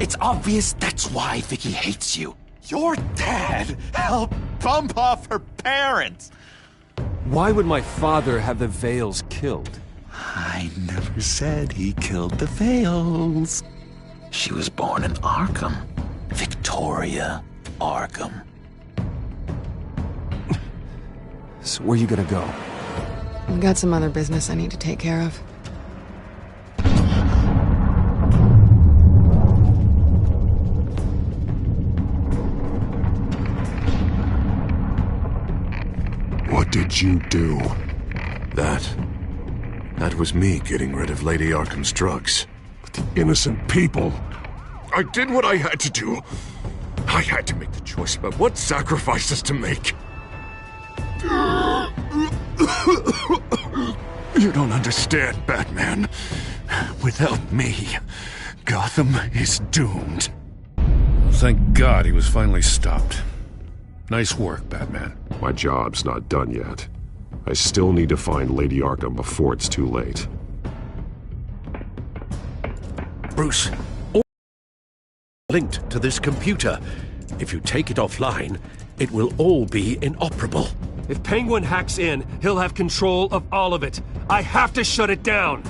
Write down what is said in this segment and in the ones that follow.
It's obvious that's why Vicky hates you. Your dad helped bump off her parents. Why would my father have the Vales killed? I never said he killed the Vales. She was born in Arkham. Victoria Arkham. So where you gonna go? I've got some other business I need to take care of. What did you do? That was me getting rid of Lady Arkham's drugs. But the innocent people... I did what I had to do. I had to make the choice about what sacrifices to make. You don't understand, Batman. Without me, Gotham is doomed. Thank God he was finally stopped. Nice work, Batman. My job's not done yet. I still need to find Lady Arkham before it's too late. Bruce, all linked to this computer. If you take it offline, it will all be inoperable. If Penguin hacks in, he'll have control of all of it. I have to shut it down!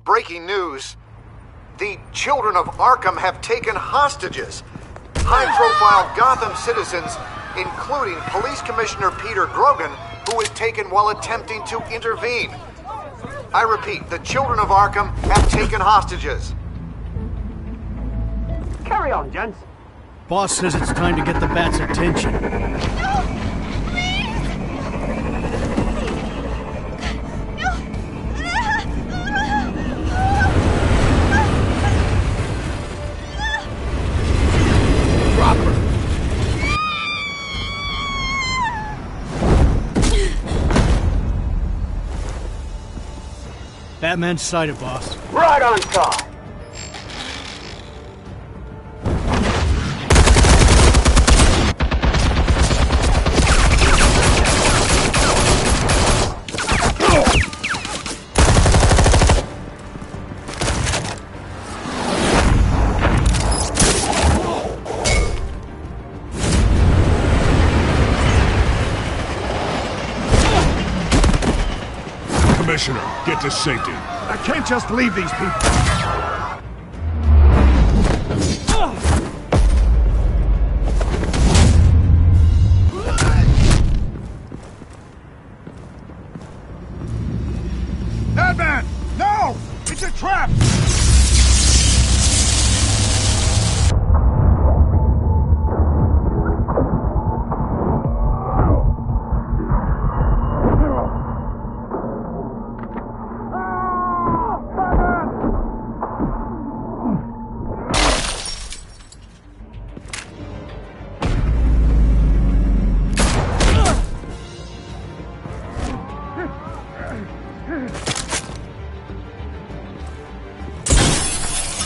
Breaking news. The children of Arkham have taken hostages. High-profile Gotham citizens, including Police Commissioner Peter Grogan, who was taken while attempting to intervene. I repeat, the children of Arkham have taken hostages. Carry on, gents. Boss says it's time to get the Bat's attention. Batman's sighted, boss. Right on time. Commissioner, get to safety. I can't just leave these people. Batman! No! It's a trap!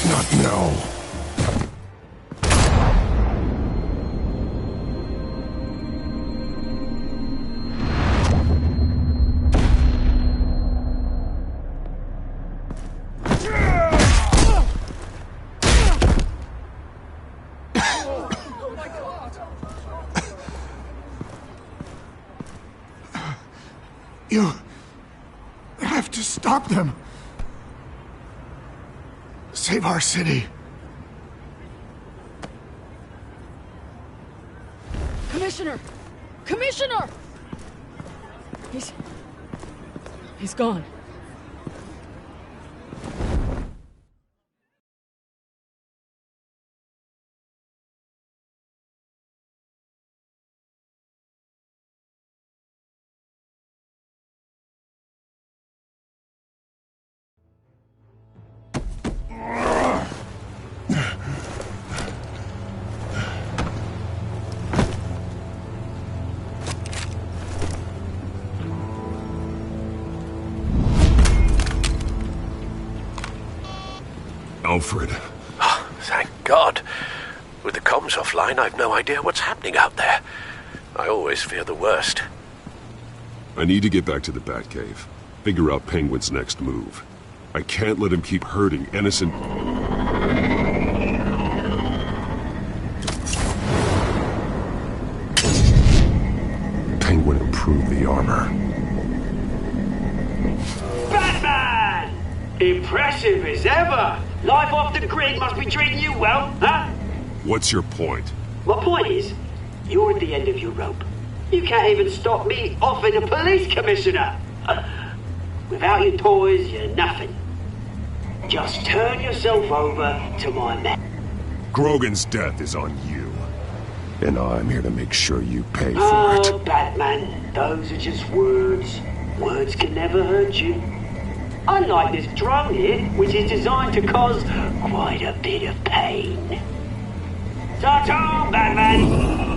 Not now. You have to stop them. Save our city. Commissioner! Commissioner! He's gone. Alfred. Oh, thank God. With the comms offline, I've no idea what's happening out there. I always fear the worst. I need to get back to the Batcave. Figure out Penguin's next move. I can't let him keep hurting innocent... Penguin improved the armor. Batman! Impressive as ever! Life off the grid must be treating you well, huh? What's your point? My point is, you're at the end of your rope. You can't even stop me offing a police commissioner. Without your toys, you're nothing. Just turn yourself over to my men. Grogan's death is on you. And I'm here to make sure you pay for Oh, it. Batman, those are just words. Words can never hurt you. Unlike this drone here, which is designed to cause quite a bit of pain. Ta-ta, Batman!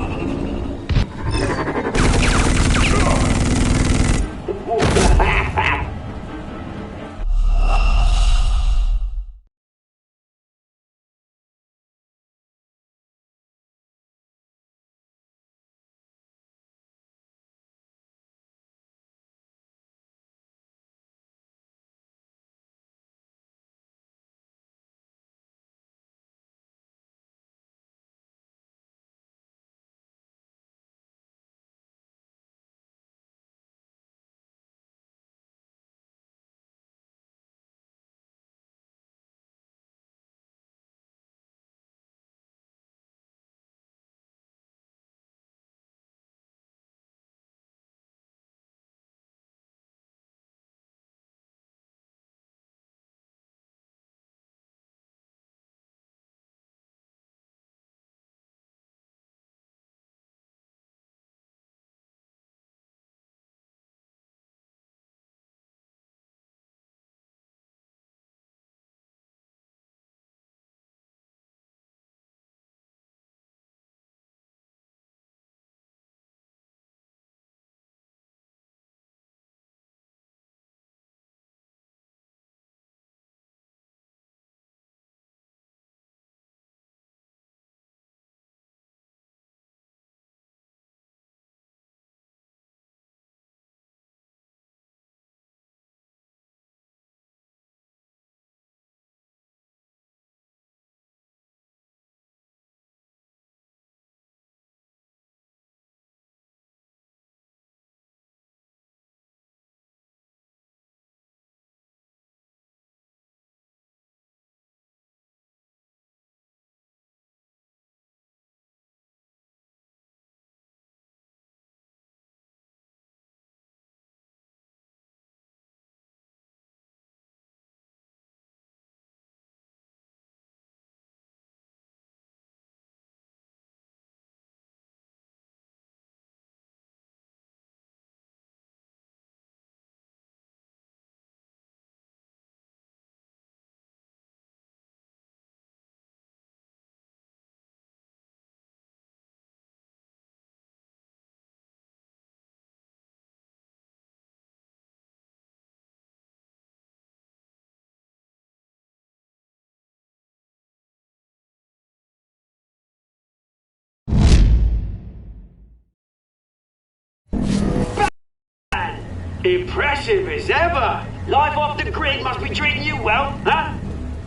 Impressive as ever! Life off the grid must be treating you well, huh?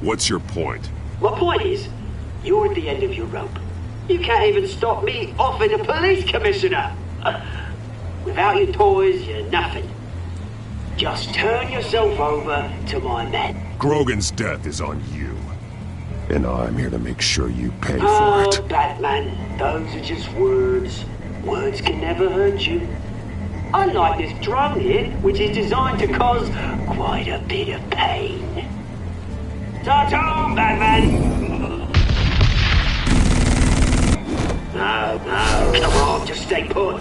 What's your point? My point is, you're at the end of your rope. You can't even stop me offing a police commissioner. Without your toys, you're nothing. Just turn yourself over to my men. Grogan's death is on you. And I'm here to make sure you pay for Oh, it. Batman, those are just words. Words can never hurt you. Unlike this drone here, which is designed to cause quite a bit of pain. Ta-ta, Batman! No, come on, just stay put.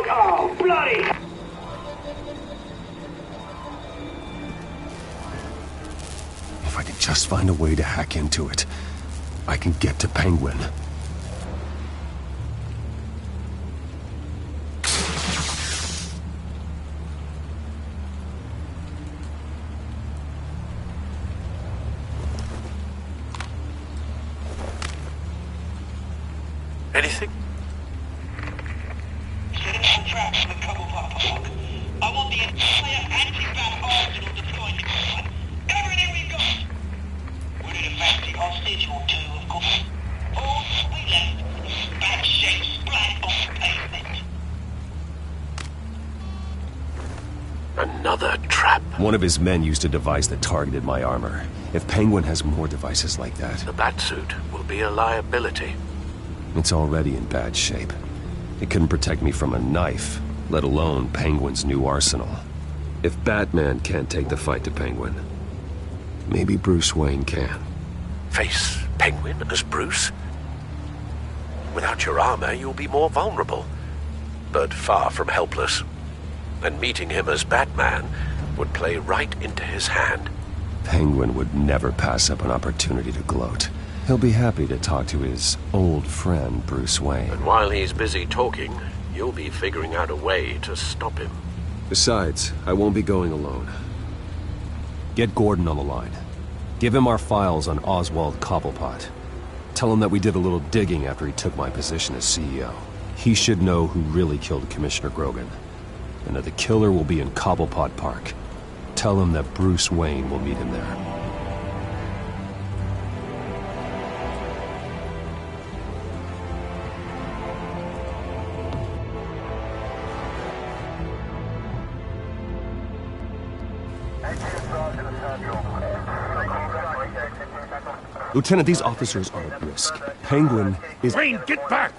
Oh, bloody! If I could just find a way to hack into it, I can get to Penguin. anything? Setting up a trap in the Cobblepot Park. I want the entire anti-bat arsenal deployed tonight. Everything we've got. We need a fancy hostage or two, of course. All we left is bad shape splat on the pavement. Another trap. One of his men used a device that targeted my armor. If Penguin has more devices like that... The Batsuit will be a liability. It's already in bad shape. It couldn't protect me from a knife, let alone Penguin's new arsenal. If Batman can't take the fight to Penguin, maybe Bruce Wayne can. Face Penguin as Bruce? Without your armor, you'll be more vulnerable, but far from helpless. And meeting him as Batman would play right into his hand. Penguin would never pass up an opportunity to gloat. He'll be happy to talk to his old friend, Bruce Wayne. And while he's busy talking, you'll be figuring out a way to stop him. Besides, I won't be going alone. Get Gordon on the line. Give him our files on Oswald Cobblepot. Tell him that we did a little digging after he took my position as CEO. He should know who really killed Commissioner Grogan, and that the killer will be in Cobblepot Park. Tell him that Bruce Wayne will meet him there. Lieutenant, these officers are at risk. Penguin is... Wayne, get back!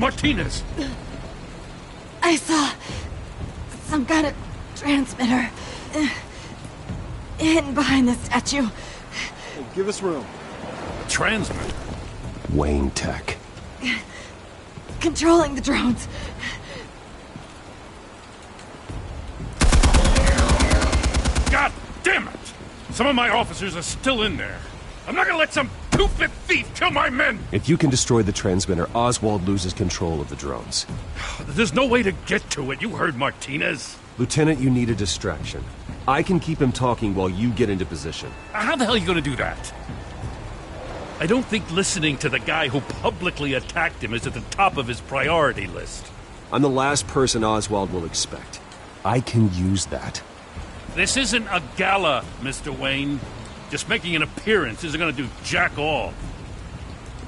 Martinez! I saw some kind of transmitter hidden behind the statue. Hey, give us room. Transmitter? Wayne Tech. Controlling the drones. God damn it! Some of my officers are still in there. I'm not gonna let some two-bit thief kill my men! If you can destroy the transmitter, Oswald loses control of the drones. There's no way to get to it. You heard Martinez. Lieutenant, you need a distraction. I can keep him talking while you get into position. How the hell are you gonna do that? I don't think listening to the guy who publicly attacked him is at the top of his priority list. I'm the last person Oswald will expect. I can use that. This isn't a gala, Mr. Wayne. Just making an appearance isn't gonna do jack all.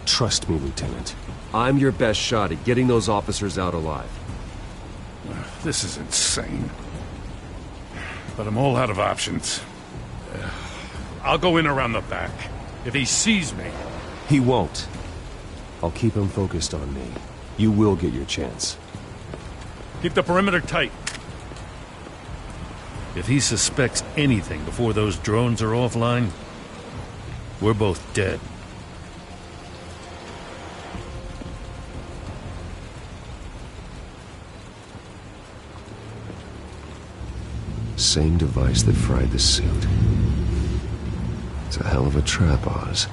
Trust me, Lieutenant. I'm your best shot at getting those officers out alive. This is insane. But I'm all out of options. I'll go in around the back. If he sees me... He won't. I'll keep him focused on me. You will get your chance. Keep the perimeter tight. If he suspects anything before those drones are offline, we're both dead. Same device that fried the suit. It's a hell of a trap, Oz.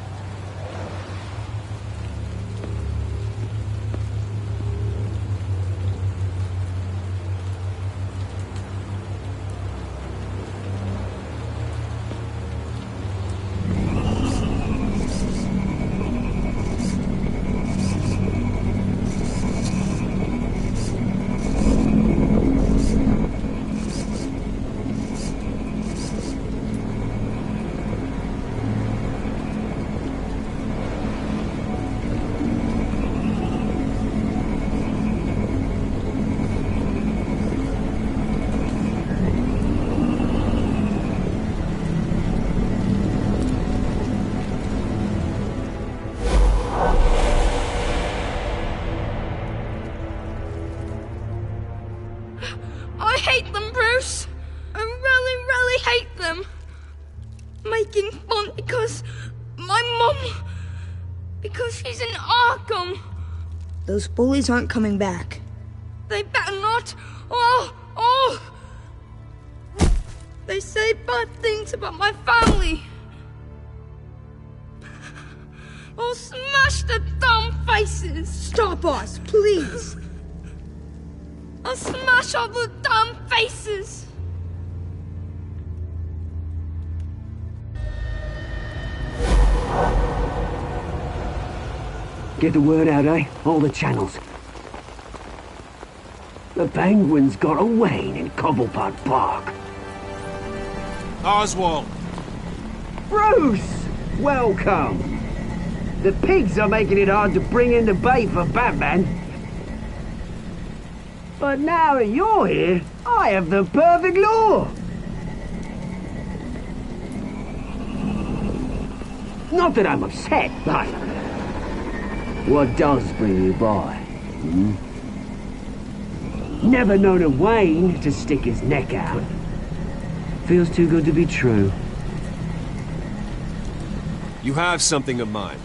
I hate them, Bruce. I really, really hate them. Making fun because my mum... because she's in Arkham. Those bullies aren't coming back. They better not. They say bad things about my family. I'll smash their dumb faces. Stop us, please. I'll smash all the damn faces! Get the word out, eh? All the channels. The Penguin's got a Wayne in Cobblepot Park. Oswald! Bruce! Welcome! The pigs are making it hard to bring in the bait for Batman. But now that you're here, I have the perfect lure! Not that I'm upset, but... what does bring you by? Hmm? Never known a Wayne to stick his neck out. Feels too good to be true. You have something of mine,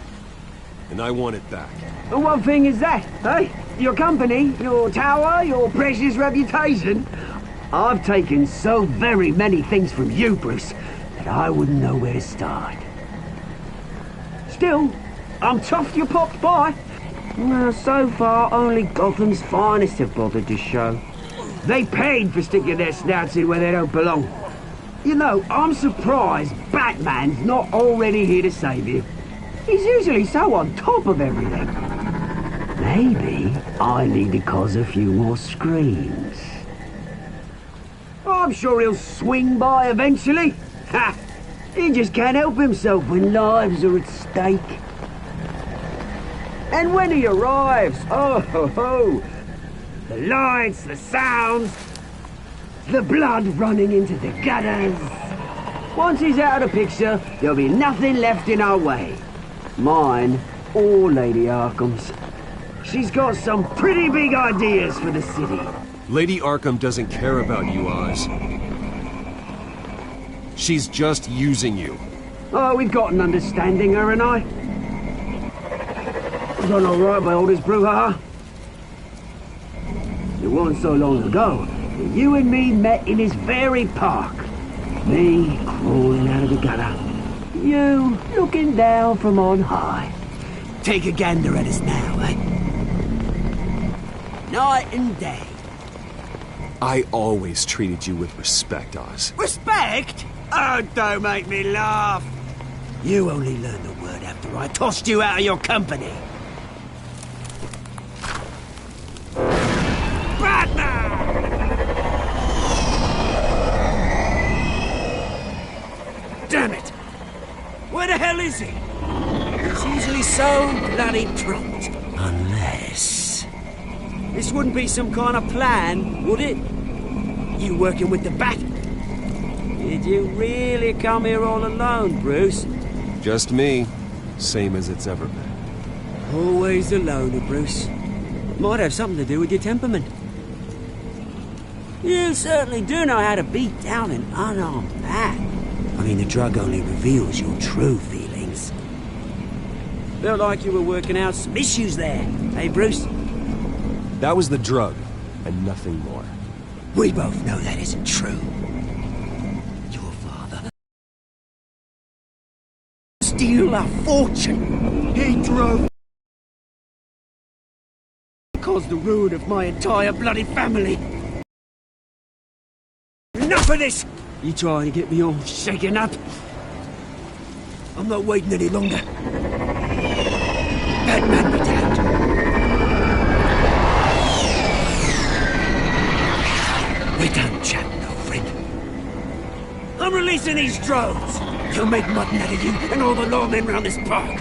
and I want it back. And what thing is that, eh? Your company, your tower, your precious reputation? I've taken so very many things from you, Bruce, that I wouldn't know where to start. Still, I'm chuffed you popped by. Well, so far, only Gotham's finest have bothered to show. They paid for sticking their snouts in where they don't belong. You know, I'm surprised Batman's not already here to save you. He's usually so on top of everything. Maybe I need to cause a few more screams. I'm sure he'll swing by eventually. Ha! He just can't help himself when lives are at stake. And when he arrives, oh ho ho! The lights, the sounds, the blood running into the gutters. Once he's out of the picture, there'll be nothing left in our way. Mine or Lady Arkham's. She's got some pretty big ideas for the city. Lady Arkham doesn't care about you, Oz. She's just using you. Oh, we've got an understanding, her and I. Done all right by all this brouhaha. It wasn't so long ago that you and me met in this very park. Me crawling out of the gutter. You looking down from on high. Take a gander at us now, eh? Night and day. I always treated you with respect, Oz. Respect? Oh, don't make me laugh. You only learned the word after I tossed you out of your company. Damn it! Where the hell is he? He's usually so bloody prompt. Unless... this wouldn't be some kind of plan, would it? You working with the Bat? Did you really come here all alone, Bruce? Just me. Same as it's ever been. Always a loner, Bruce. Might have something to do with your temperament. You certainly do know how to beat down an unarmed man. I mean, the drug only reveals your true feelings. Felt like you were working out some issues there, eh, Bruce? That was the drug, and nothing more. We both know that isn't true. Your father... steal our fortune. He drove... caused the ruin of my entire bloody family. Enough of this! You trying to get me all shaken up? I'm not waiting any longer. Batman be damned. We're done chatting, old friend. I'm releasing these drones. You'll make mutton out of you and all the lawmen around this park.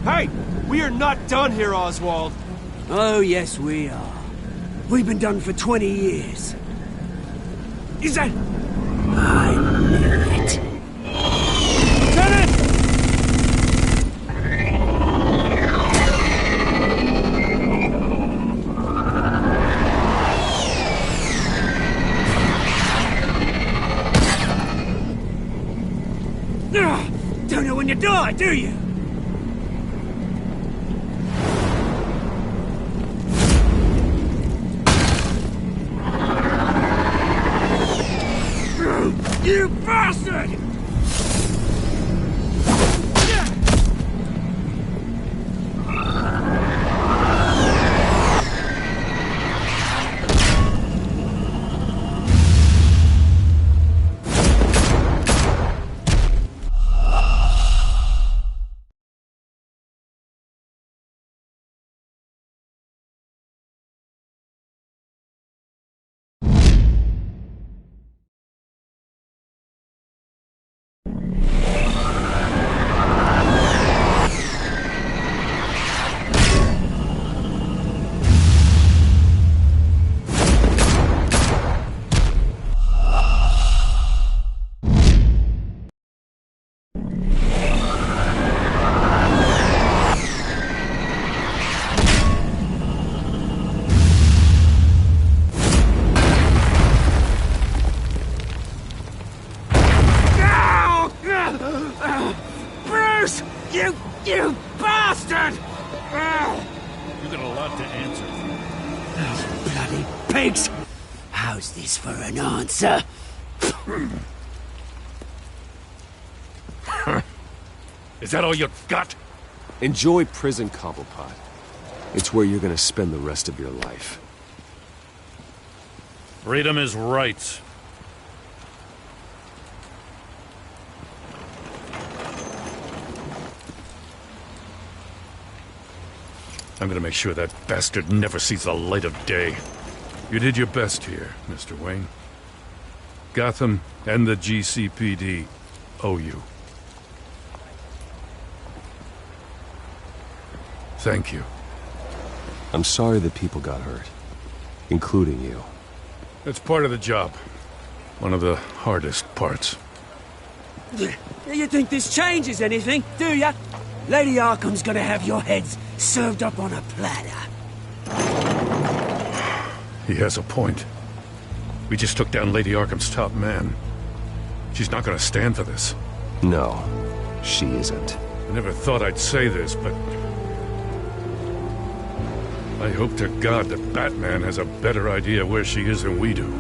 Hey! We are not done here, Oswald. Oh, yes, we are. We've been done for 20 years. Is that... I knew it. Lieutenant! Don't know when you die, do you? You bastard! Bruce! You bastard! You got a lot to answer for. Those bloody pigs! How's this for an answer? Is that all you got? Enjoy prison, Cobblepot. It's where you're gonna spend the rest of your life. Freedom is rights. I'm gonna make sure that bastard never sees the light of day. You did your best here, Mr. Wayne. Gotham and the GCPD owe you. Thank you. I'm sorry that people got hurt, including you. It's part of the job. One of the hardest parts. You think this changes anything, do ya? Lady Arkham's gonna have your heads served up on a platter. He has a point. We just took down Lady Arkham's top man. She's not gonna stand for this. No, she isn't. I never thought I'd say this, but I hope to God that Batman has a better idea where she is than we do.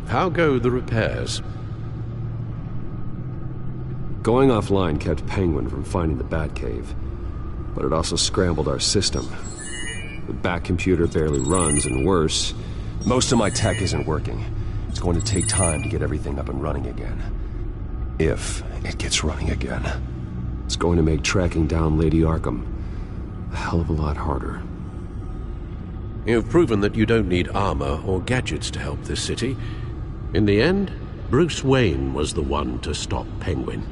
How go the repairs? Going offline kept Penguin from finding the Batcave, but it also scrambled our system. The Bat computer barely runs, and worse, most of my tech isn't working. It's going to take time to get everything up and running again. If it gets running again. It's going to make tracking down Lady Arkham a hell of a lot harder. You've proven that you don't need armor or gadgets to help this city. In the end, Bruce Wayne was the one to stop Penguin.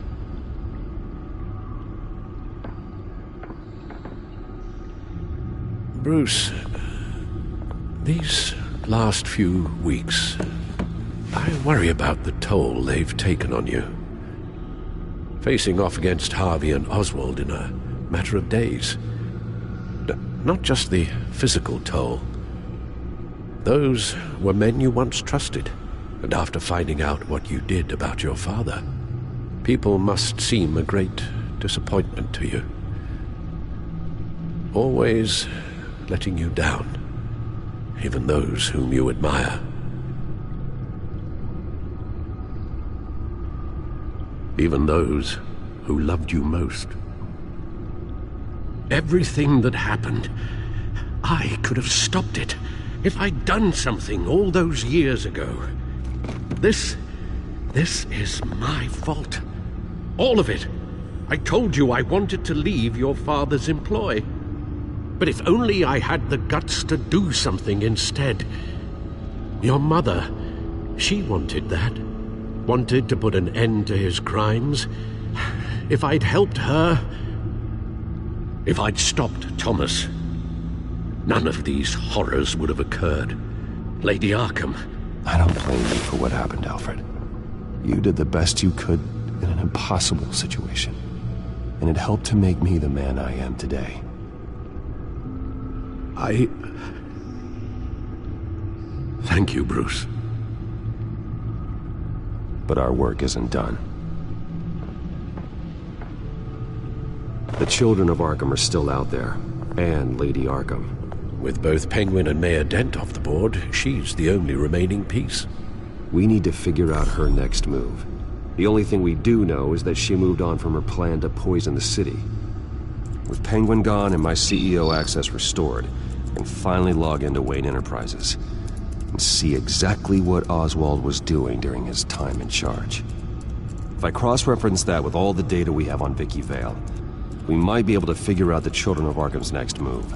Bruce, these last few weeks, I worry about the toll they've taken on you. Facing off against Harvey and Oswald in a matter of days. Not just the physical toll. Those were men you once trusted. And after finding out what you did about your father, people must seem a great disappointment to you. Always letting you down, even those whom you admire. Even those who loved you most. Everything that happened, I could have stopped it if I'd done something all those years ago. This is my fault. All of it. I told you I wanted to leave your father's employ. But if only I had the guts to do something instead. Your mother, she wanted that. Wanted to put an end to his crimes. If I'd helped her, if I'd stopped Thomas, none of these horrors would have occurred. Lady Arkham. I don't blame you for what happened, Alfred. You did the best you could in an impossible situation. And it helped to make me the man I am today. Thank you, Bruce. But our work isn't done. The children of Arkham are still out there, and Lady Arkham. With both Penguin and Mayor Dent off the board, she's the only remaining piece. We need to figure out her next move. The only thing we do know is that she moved on from her plan to poison the city. With Penguin gone and my CEO access restored, I can finally log into Wayne Enterprises and see exactly what Oswald was doing during his time in charge. If I cross-reference that with all the data we have on Vicky Vale, we might be able to figure out the Children of Arkham's next move.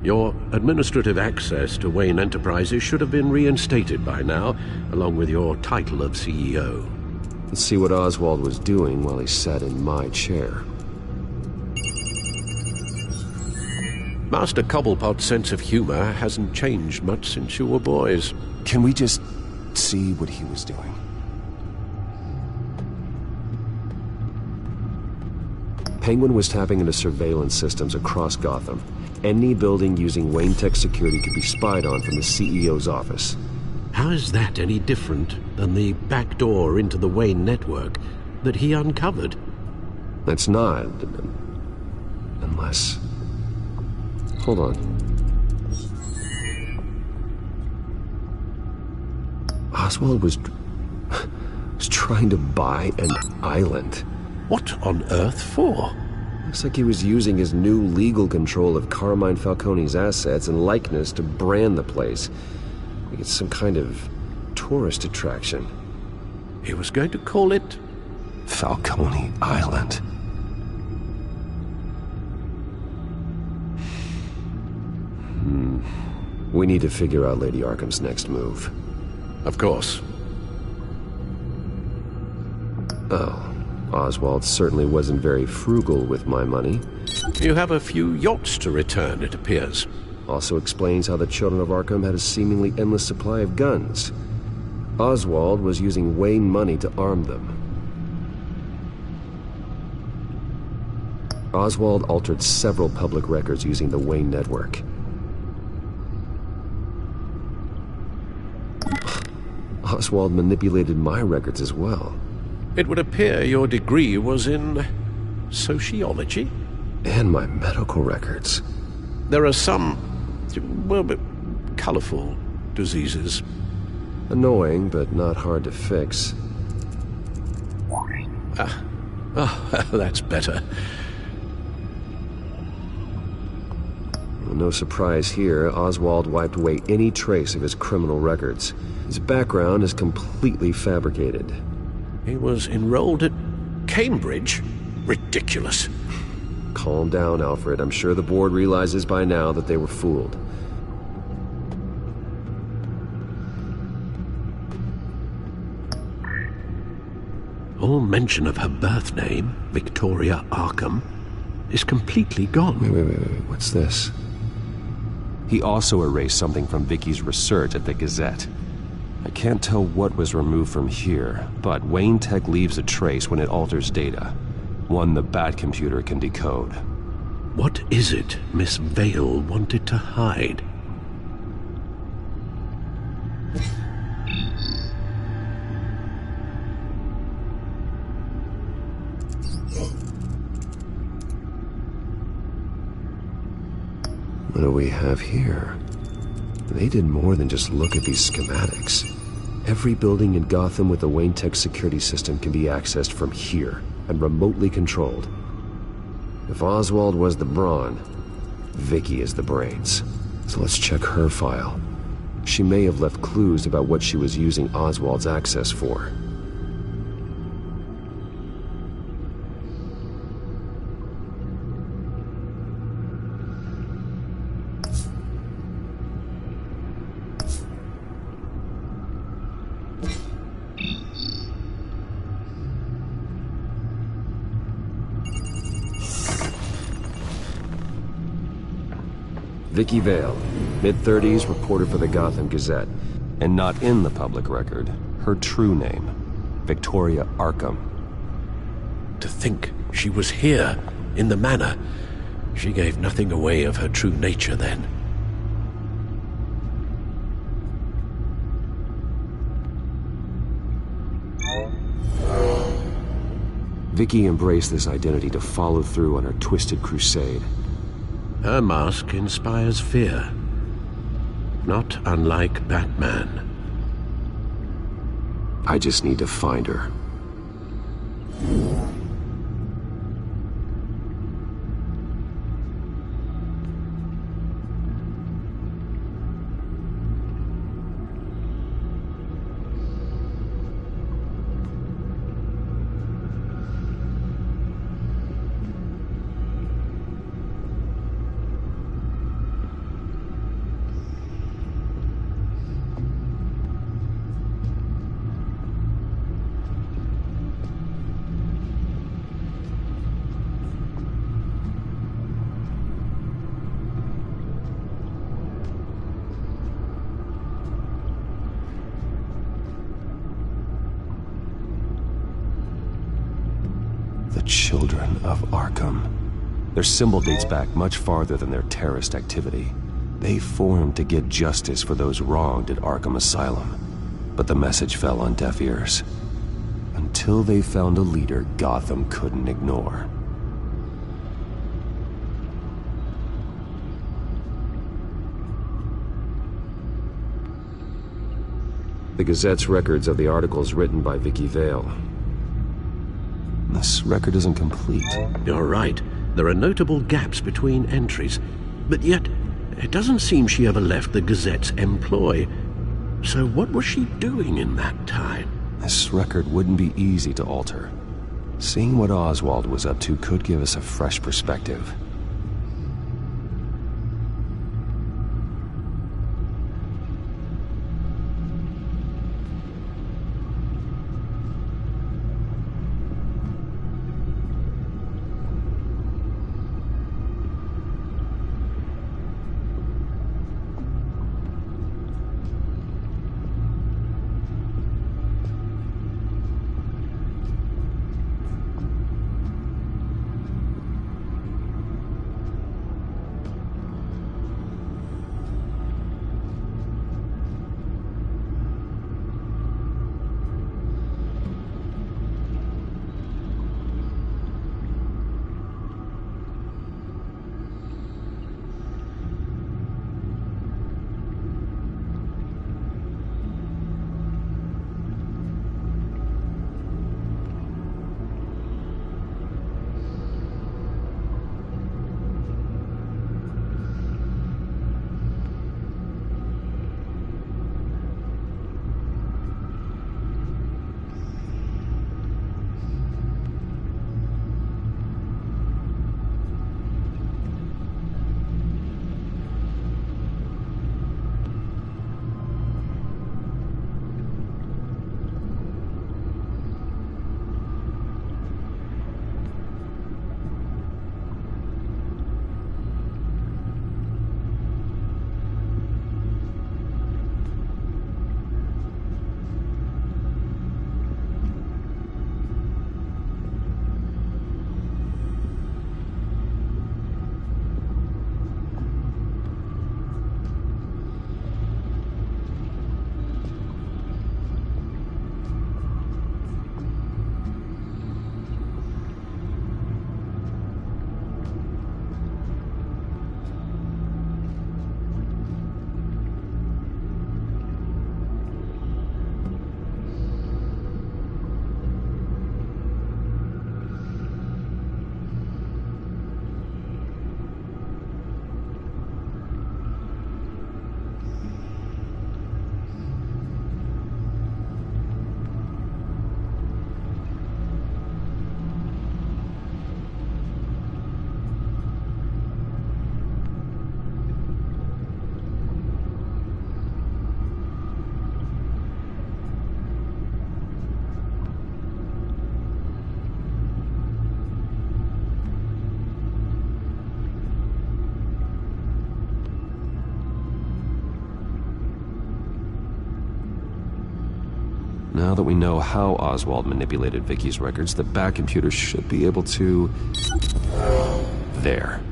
Your administrative access to Wayne Enterprises should have been reinstated by now, along with your title of CEO. Let's see what Oswald was doing while he sat in my chair. Master Cobblepot's sense of humor hasn't changed much since you were boys. Can we just see what he was doing? Penguin was tapping into surveillance systems across Gotham. Any building using Wayne Tech security could be spied on from the CEO's office. How is that any different than the back door into the Wayne network that he uncovered? That's not... unless... Hold on. Oswald was trying to buy an island. What on earth for? Looks like he was using his new legal control of Carmine Falcone's assets and likeness to brand the place. Like it's some kind of tourist attraction. He was going to call it... Falcone Island. We need to figure out Lady Arkham's next move. Of course. Oh, Oswald certainly wasn't very frugal with my money. You have a few yachts to return, it appears. Also explains how the Children of Arkham had a seemingly endless supply of guns. Oswald was using Wayne money to arm them. Oswald altered several public records using the Wayne network. Oswald manipulated my records as well. It would appear your degree was in... sociology? And my medical records. There are some... well, colorful diseases. Annoying, but not hard to fix. Oh, that's better. No surprise here, Oswald wiped away any trace of his criminal records. His background is completely fabricated. He was enrolled at Cambridge? Ridiculous. Calm down, Alfred. I'm sure the board realizes by now that they were fooled. All mention of her birth name, Victoria Arkham, is completely gone. Wait. What's this? He also erased something from Vicky's research at the Gazette. I can't tell what was removed from here, but Wayne Tech leaves a trace when it alters data. One the Bat computer can decode. What is it Miss Vale wanted to hide? What do we have here? They did more than just look at these schematics. Every building in Gotham with the Wayne Tech security system can be accessed from here and remotely controlled. If Oswald was the brawn, Vicky is the brains. So let's check her file. She may have left clues about what she was using Oswald's access for. Vicky Vale, mid-30s, reporter for the Gotham Gazette. And not in the public record, her true name, Victoria Arkham. To think she was here, in the manor. She gave nothing away of her true nature then. Vicky embraced this identity to follow through on her twisted crusade. Her mask inspires fear. Not unlike Batman. I just need to find her. The Children of Arkham. Their symbol dates back much farther than their terrorist activity. They formed to get justice for those wronged at Arkham Asylum. But the message fell on deaf ears. Until they found a leader Gotham couldn't ignore. The Gazette's records of the articles written by Vicky Vale. This record isn't complete. You're right. There are notable gaps between entries. But yet, it doesn't seem she ever left the Gazette's employ. So what was she doing in that time? This record wouldn't be easy to alter. Seeing what Oswald was up to could give us a fresh perspective. Now that we know how Oswald manipulated Vicky's records, the back computer should be able to... There.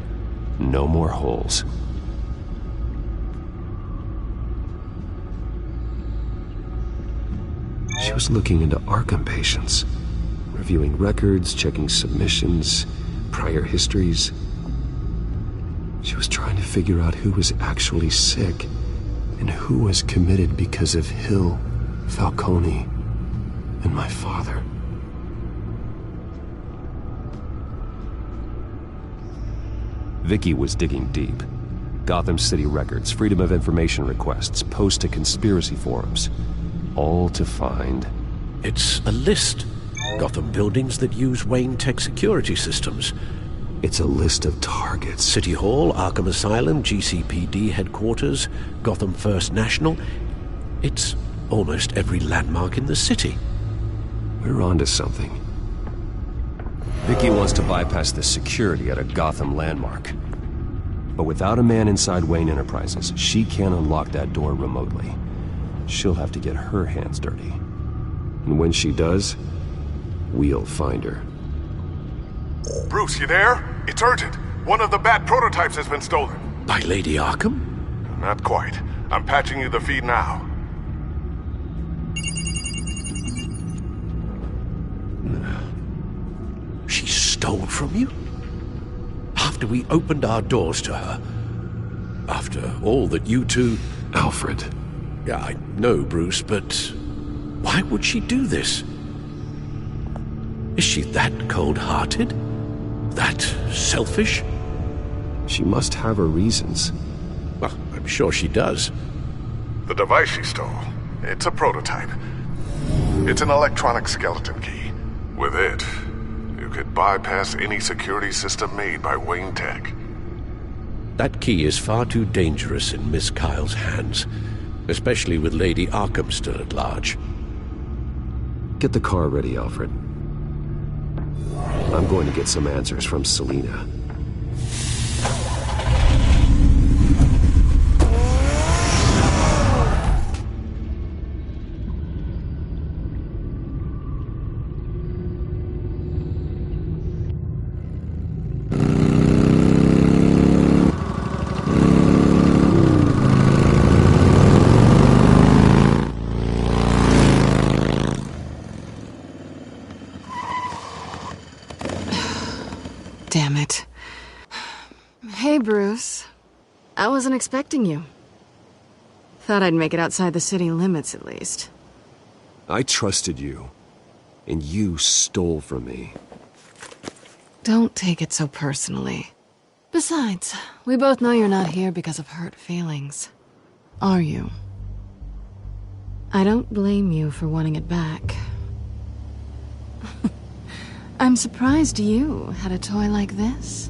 No more holes. She was looking into Arkham patients, reviewing records, checking submissions, prior histories. She was trying to figure out who was actually sick and who was committed because of Hill, Falcone, and my father. Vicky was digging deep. Gotham City records, Freedom of Information requests, posts to conspiracy forums. All to find... It's a list. Gotham buildings that use Wayne Tech security systems. It's a list of targets. City Hall, Arkham Asylum, GCPD headquarters, Gotham First National. It's almost every landmark in the city. We're onto something. Vicky wants to bypass the security at a Gotham landmark. But without a man inside Wayne Enterprises, she can't unlock that door remotely. She'll have to get her hands dirty. And when she does, we'll find her. Bruce, you there? It's urgent. One of the Bat prototypes has been stolen. By Lady Arkham? Not quite. I'm patching you the feed now. She stole from you? After we opened our doors to her? After all that you two... Alfred. Yeah, I know, Bruce, but why would she do this? Is she that cold-hearted? That selfish? She must have her reasons. Well, I'm sure she does. The device she stole, it's a prototype. It's an electronic skeleton key. With it, you could bypass any security system made by Wayne Tech. That key is far too dangerous in Miss Kyle's hands, especially with Lady Arkham still at large. Get the car ready, Alfred. I'm going to get some answers from Selina. Damn it. Hey, Bruce. I wasn't expecting you. Thought I'd make it outside the city limits, at least. I trusted you, and you stole from me. Don't take it so personally. Besides, we both know you're not here because of hurt feelings. Are you? I don't blame you for wanting it back. I'm surprised you had a toy like this.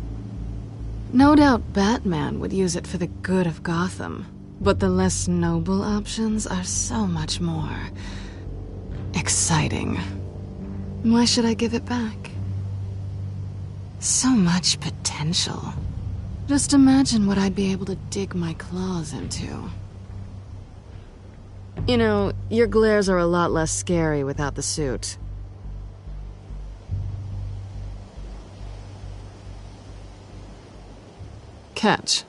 No doubt Batman would use it for the good of Gotham, but the less noble options are so much more exciting. Why should I give it back? So much potential. Just imagine what I'd be able to dig my claws into. You know, your glares are a lot less scary without the suit. Catch.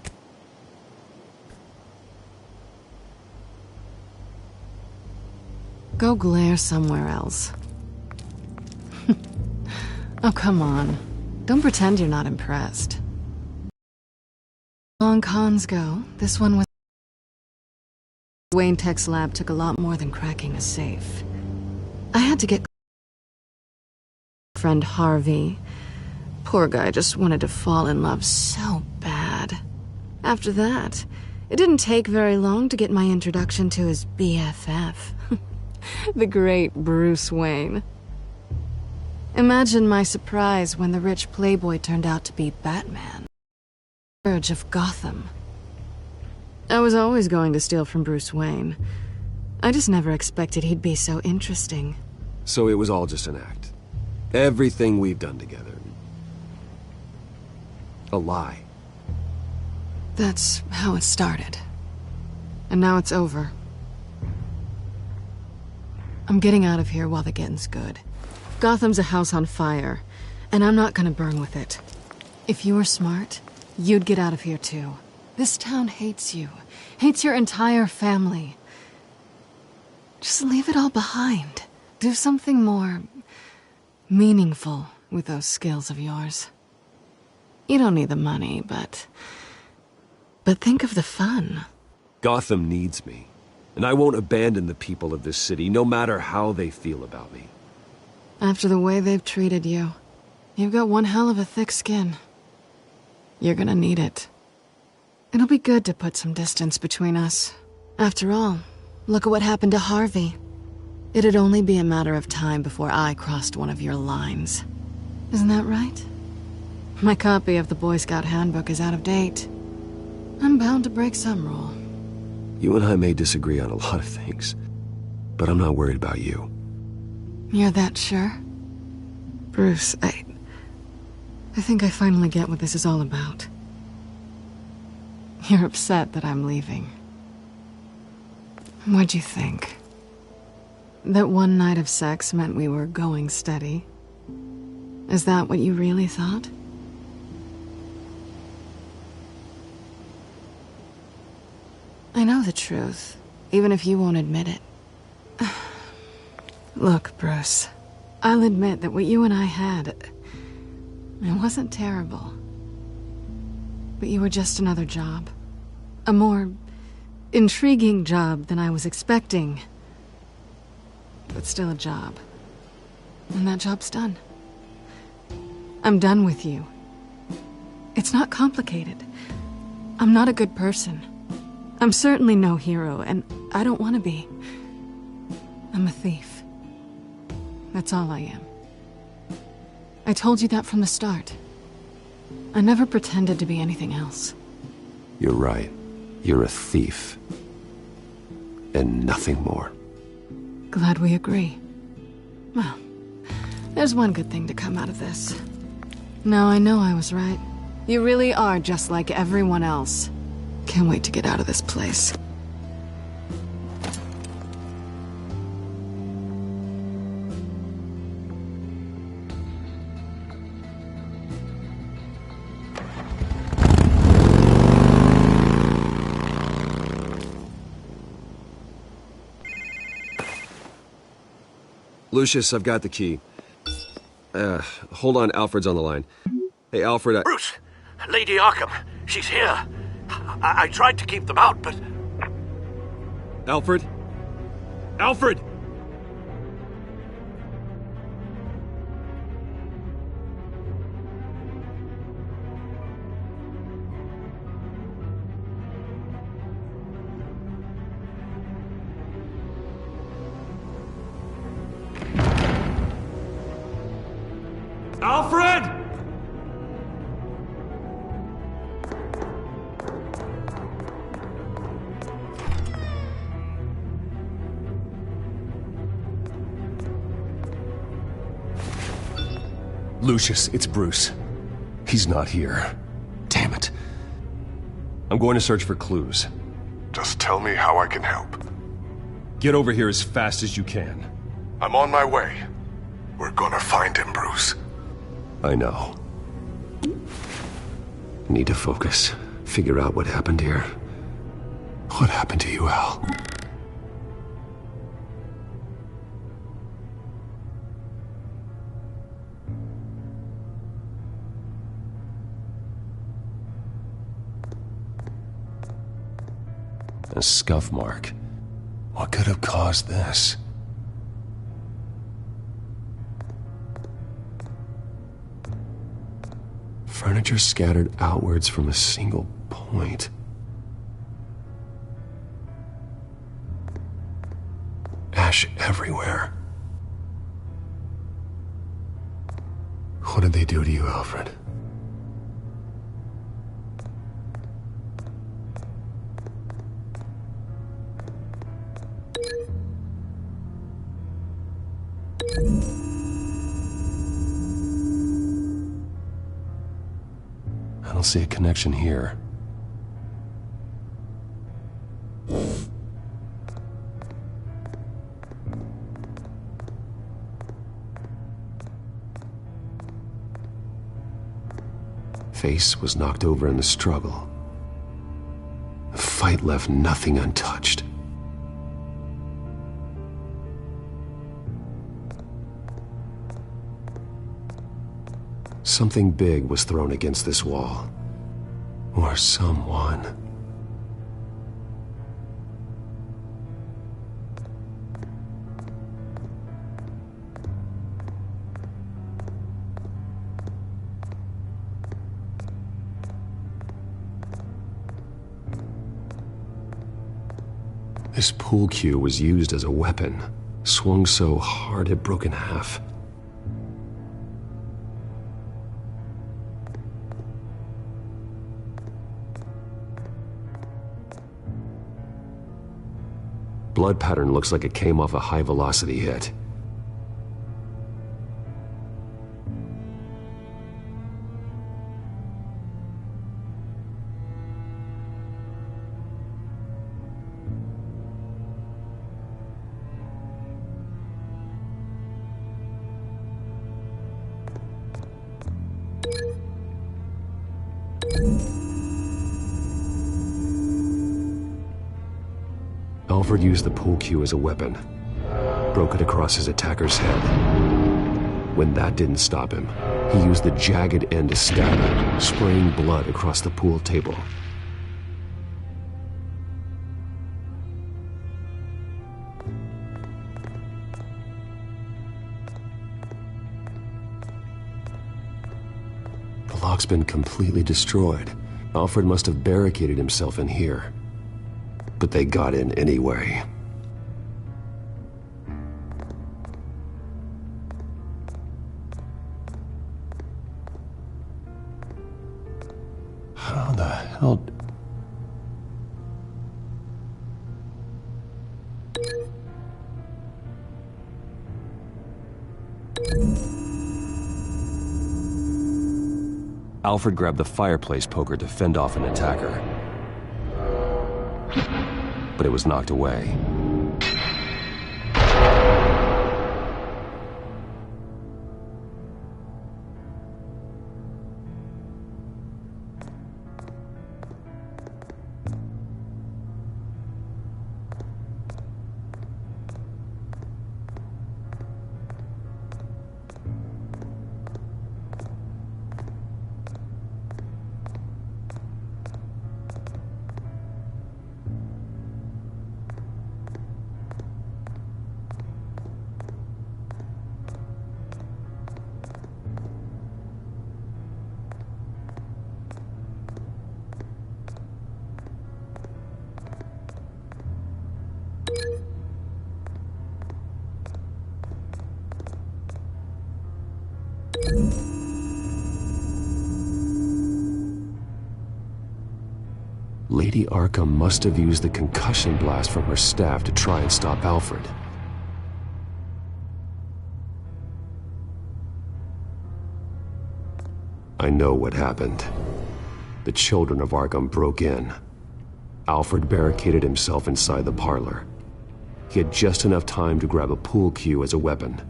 Go glare somewhere else. Oh, come on. Don't pretend you're not impressed. Long cons go, this one was... Wayne Tech's lab took a lot more than cracking a safe. I had to get... friend Harvey. Poor guy just wanted to fall in love so bad. After that, it didn't take very long to get my introduction to his BFF. The great Bruce Wayne. Imagine my surprise when the rich playboy turned out to be Batman. Urge of Gotham. I was always going to steal from Bruce Wayne. I just never expected he'd be so interesting. So it was all just an act. Everything we've done together. A lie. That's how it started. And now it's over. I'm getting out of here while the getting's good. Gotham's a house on fire, and I'm not gonna burn with it. If you were smart, you'd get out of here too. This town hates you. Hates your entire family. Just leave it all behind. Do something more... meaningful with those skills of yours. You don't need the money, but think of the fun. Gotham needs me, and I won't abandon the people of this city, no matter how they feel about me. After the way they've treated you, you've got one hell of a thick skin. You're gonna need it. It'll be good to put some distance between us. After all, look at what happened to Harvey. It'd only be a matter of time before I crossed one of your lines. Isn't that right? My copy of the Boy Scout Handbook is out of date. I'm bound to break some rule. You and I may disagree on a lot of things, but I'm not worried about you. You're that sure? Bruce, I think I finally get what this is all about. You're upset that I'm leaving. What'd you think? That one night of sex meant we were going steady? Is that what you really thought? I know the truth, even if you won't admit it. Look, Bruce, I'll admit that what you and I had, it wasn't terrible. But you were just another job. A more intriguing job than I was expecting. But still a job. And that job's done. I'm done with you. It's not complicated. I'm not a good person. I'm certainly no hero, and I don't want to be. I'm a thief. That's all I am. I told you that from the start. I never pretended to be anything else. You're right. You're a thief. And nothing more. Glad we agree. Well, there's one good thing to come out of this. Now I know I was right. You really are just like everyone else. Can't wait to get out of this place. Lucius, I've got the key. Hold on, Alfred's on the line. Hey, Alfred, Bruce! Lady Arkham, she's here. I tried to keep them out, but... Alfred? Alfred! Alfred! Lucius, it's Bruce. He's not here. Damn it. I'm going to search for clues. Just tell me how I can help. Get over here as fast as you can. I'm on my way. We're gonna find him, Bruce. I know. Need to focus. Figure out what happened here. What happened to you, Al? A scuff mark. What could have caused this? Furniture scattered outwards from a single point. Ash everywhere. What did they do to you, Alfred? I don't see a connection here. Face was knocked over in the struggle. The fight left nothing untouched. Something big was thrown against this wall. Or someone. This pool cue was used as a weapon, swung so hard it broke in half. Blood pattern looks like it came off a high-velocity hit. Alfred used the pool cue as a weapon, broke it across his attacker's head. When that didn't stop him, he used the jagged end to stab him, spraying blood across the pool table. The lock's been completely destroyed. Alfred must have barricaded himself in here. But they got in anyway. How the hell... Alfred grabbed the fireplace poker to fend off an attacker. But it was knocked away. Lady Arkham must have used the concussion blast from her staff to try and stop Alfred. I know what happened. The children of Arkham broke in. Alfred barricaded himself inside the parlor. He had just enough time to grab a pool cue as a weapon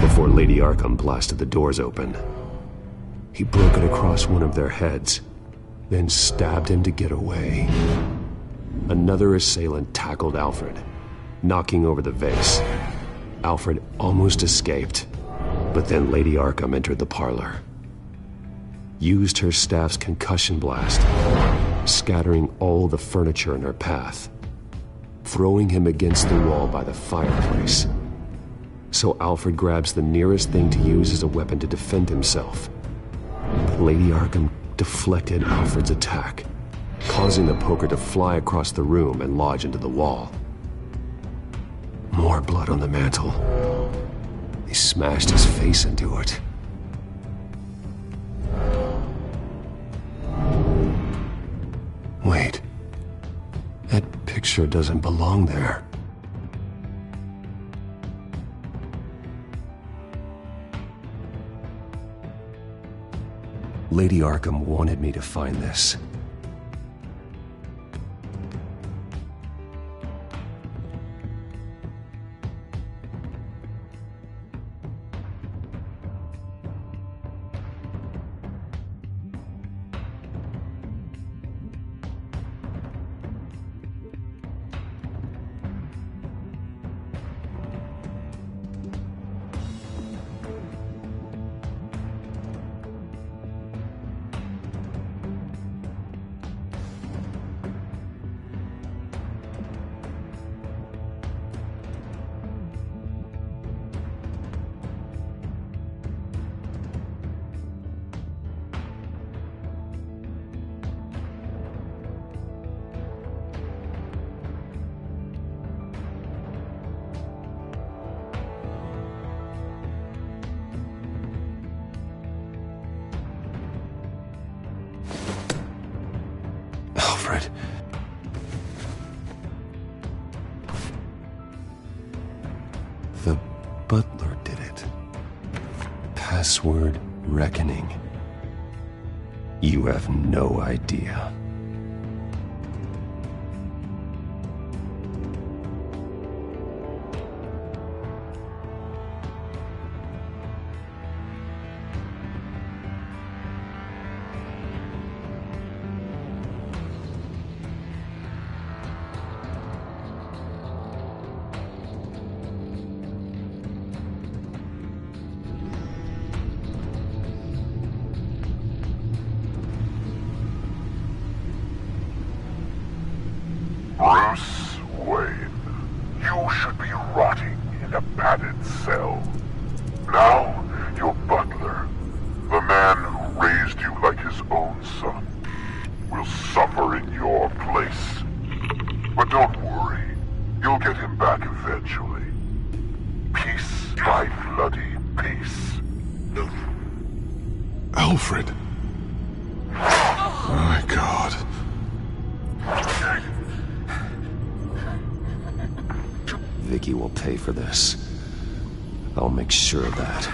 before Lady Arkham blasted the doors open. He broke it across one of their heads, then stabbed him to get away. Another assailant tackled Alfred, knocking over the vase. Alfred almost escaped, but then Lady Arkham entered the parlor. Used her staff's concussion blast, scattering all the furniture in her path, throwing him against the wall by the fireplace. So Alfred grabs the nearest thing to use as a weapon to defend himself. But Lady Arkham deflected Alfred's attack, causing the poker to fly across the room and lodge into the wall. More blood on the mantel. He smashed his face into it. Wait. That picture doesn't belong there. Lady Arkham wanted me to find this. Alfred. The butler did it. Password reckoning. You have no idea. But don't worry. You'll get him back eventually. Peace by bloody peace. Alfred. My God. Vicky will pay for this. I'll make sure of that.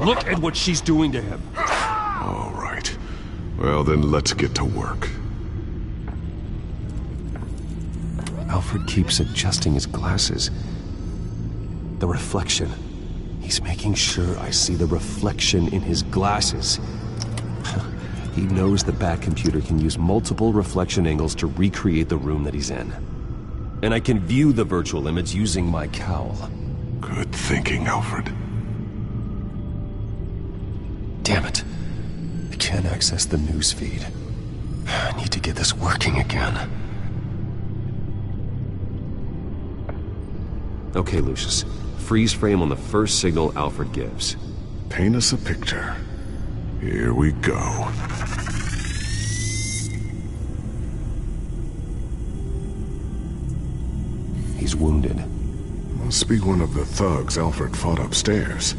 Look at what she's doing to him. All right. Well, then let's get to work. Alfred keeps adjusting his glasses. The reflection. He's making sure I see the reflection in his glasses. He knows the Bat-computer can use multiple reflection angles to recreate the room that he's in. And I can view the virtual image using my cowl. Good thinking, Alfred. Damn it. I can't access the news feed. I need to get this working again. Okay, Lucius. Freeze frame on the first signal Alfred gives. Paint us a picture. Here we go. He's wounded. Must be one of the thugs Alfred fought upstairs.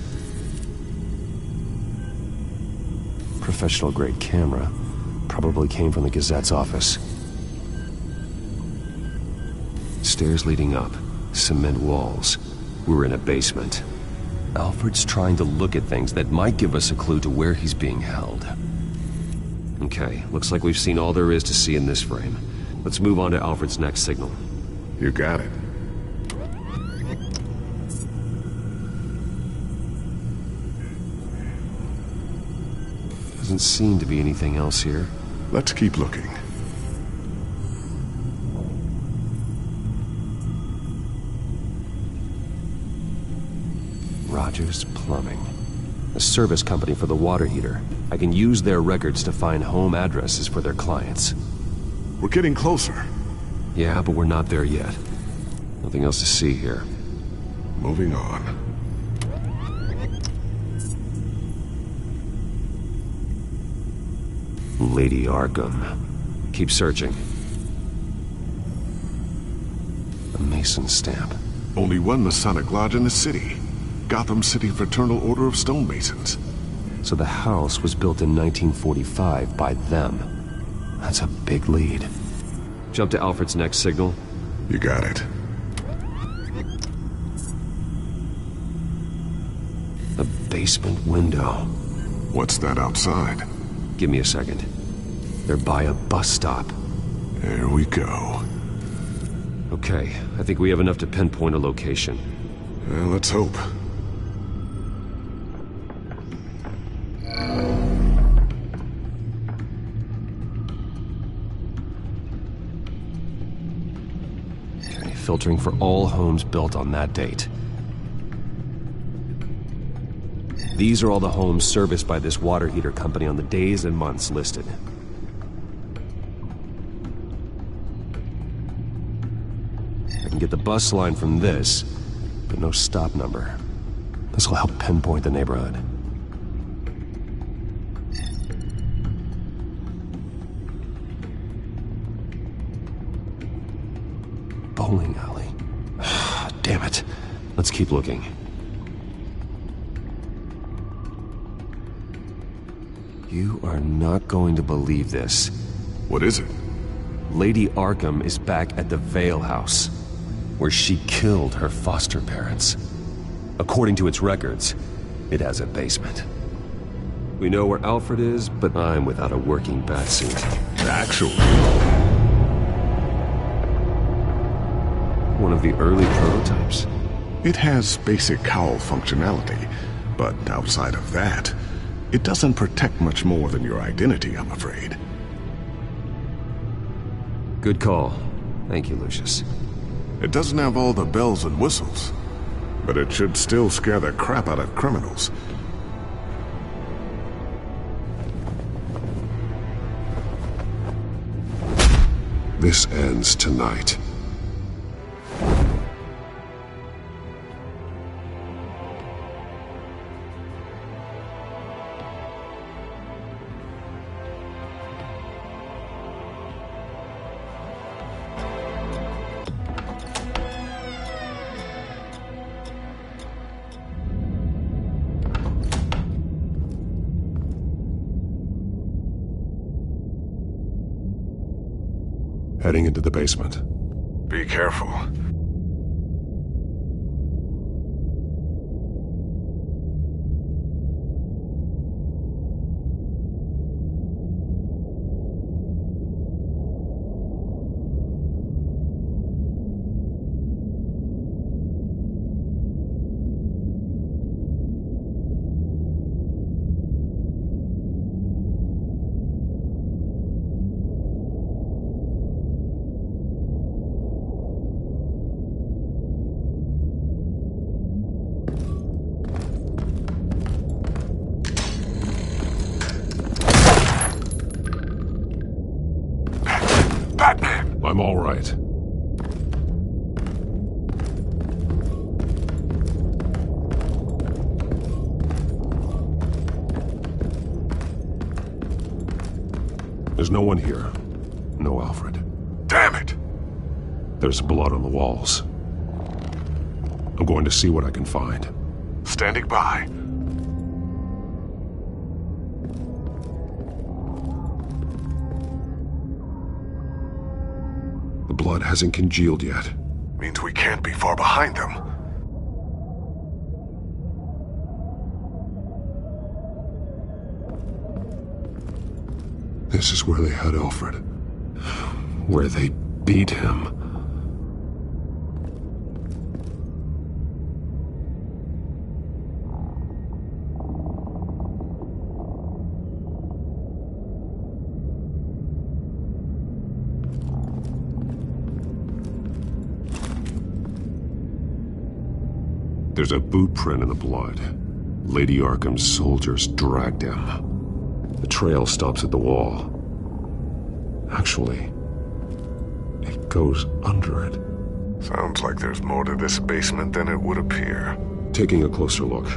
Professional-grade camera. Probably came from the Gazette's office. Stairs leading up. Cement walls. We're in a basement. Alfred's trying to look at things that might give us a clue to where he's being held. Okay, looks like we've seen all there is to see in this frame. Let's move on to Alfred's next signal. You got it. Doesn't seem to be anything else here. Let's keep looking. Rogers Plumbing. A service company for the water heater. I can use their records to find home addresses for their clients. We're getting closer. Yeah, but we're not there yet. Nothing else to see here. Moving on. Lady Arkham. Keep searching. A Mason stamp. Only one Masonic lodge in the city. Gotham City Fraternal Order of Stonemasons. So the house was built in 1945 by them. That's a big lead. Jump to Alfred's next signal. You got it. A basement window. What's that outside? Give me a second. They're by a bus stop. There we go. Okay, I think we have enough to pinpoint a location. Well, let's hope. Okay, filtering for all homes built on that date. These are all the homes serviced by this water heater company on the days and months listed. I can get the bus line from this, but no stop number. This will help pinpoint the neighborhood. Bowling alley. Damn it. Let's keep looking. You are not going to believe this. What is it? Lady Arkham is back at the Vale House, where she killed her foster parents. According to its records, it has a basement. We know where Alfred is, but I'm without a working batsuit. Actually. One of the early prototypes. It has basic cowl functionality, but outside of that, it doesn't protect much more than your identity, I'm afraid. Good call. Thank you, Lucius. It doesn't have all the bells and whistles, but it should still scare the crap out of criminals. This ends tonight. heading into the basement. Be careful. Batman! I'm all right. There's no one here. No Alfred. Damn it! There's blood on the walls. I'm going to see what I can find. Standing by. The blood hasn't congealed yet. Means we can't be far behind them. This is where they had Alfred. Where they beat him. There's a boot print in the blood. Lady Arkham's soldiers dragged him. The trail stops at the wall. Actually, it goes under it. Sounds like there's more to this basement than it would appear. Taking a closer look.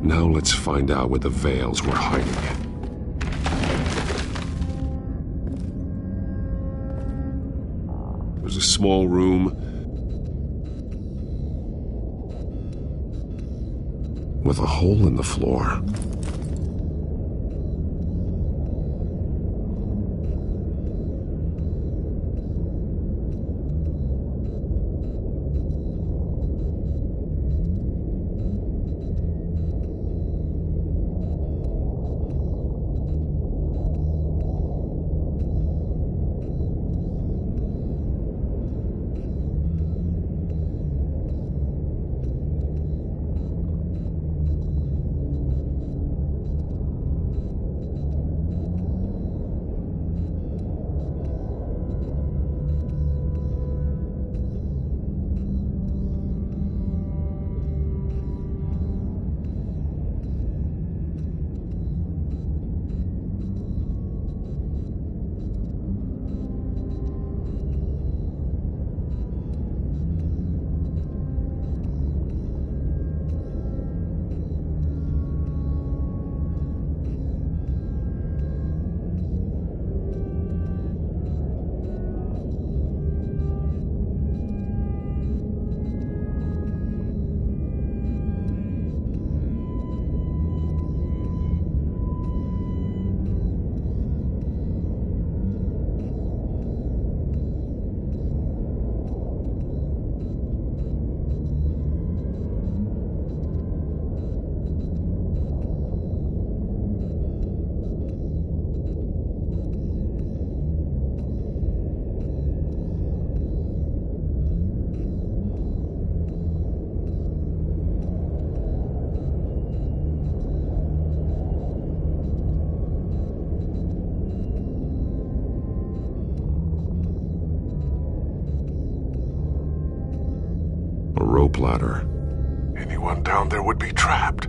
Now let's find out where the Veils were hiding. There's a small room with a hole in the floor. rope ladder. Anyone down there would be trapped.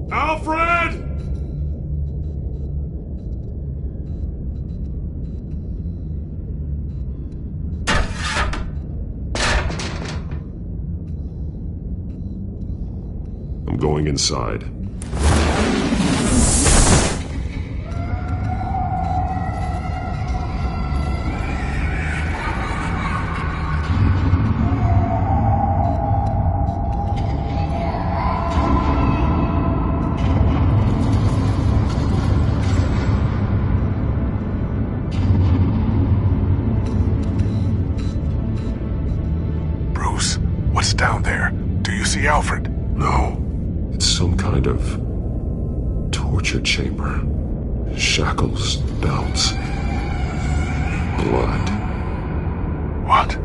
Alfred! I'm going inside. Bruce, what's down there? Do you see Alfred? No. It's some kind of torture chamber. Shackles, belts, blood. What?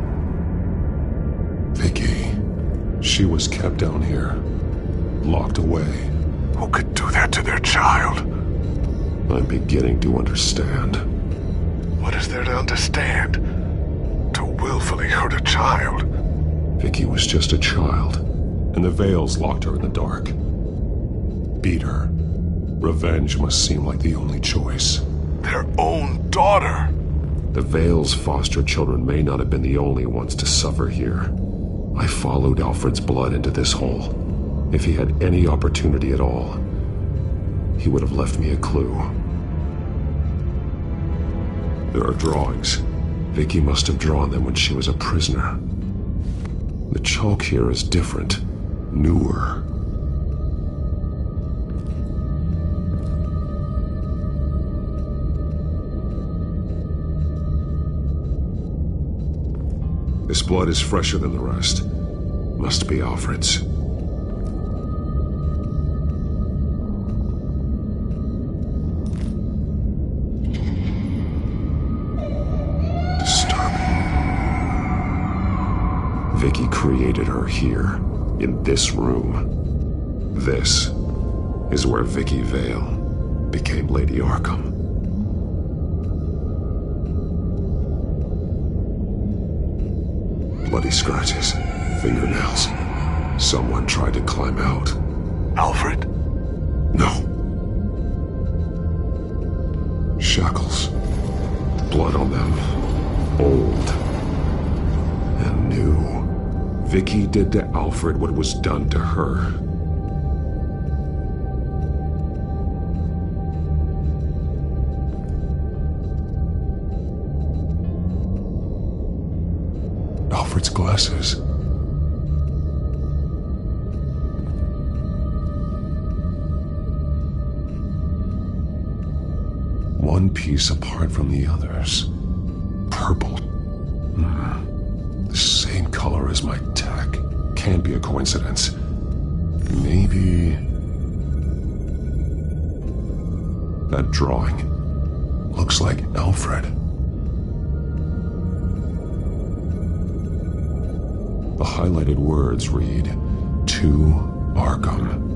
Vicky. She was kept down here, locked away. Who could do that to their child? I'm beginning to understand. What is there to understand? To willfully hurt a child? Vicky was just a child, and the Veils locked her in the dark. Beat her. Revenge must seem like the only choice. Their own daughter! The Veils' foster children may not have been the only ones to suffer here. I followed Alfred's blood into this hole. If he had any opportunity at all, he would have left me a clue. There are drawings. Vicky must have drawn them when she was a prisoner. The chalk here is different, newer. This blood is fresher than the rest. Must be Alfred's. Disturbing. Vicky created her here, in this room. This is where Vicky Vale became Lady Arkham. Bloody scratches, fingernails. Someone tried to climb out. Alfred? No. Shackles. Blood on them. Old. And new. Vicky did to Alfred what was done to her. Alfred's glasses. One piece apart from the others. Purple. The same color as my tech. Can't be a coincidence. Maybe... That drawing looks like Alfred. The highlighted words read, "To Arkham."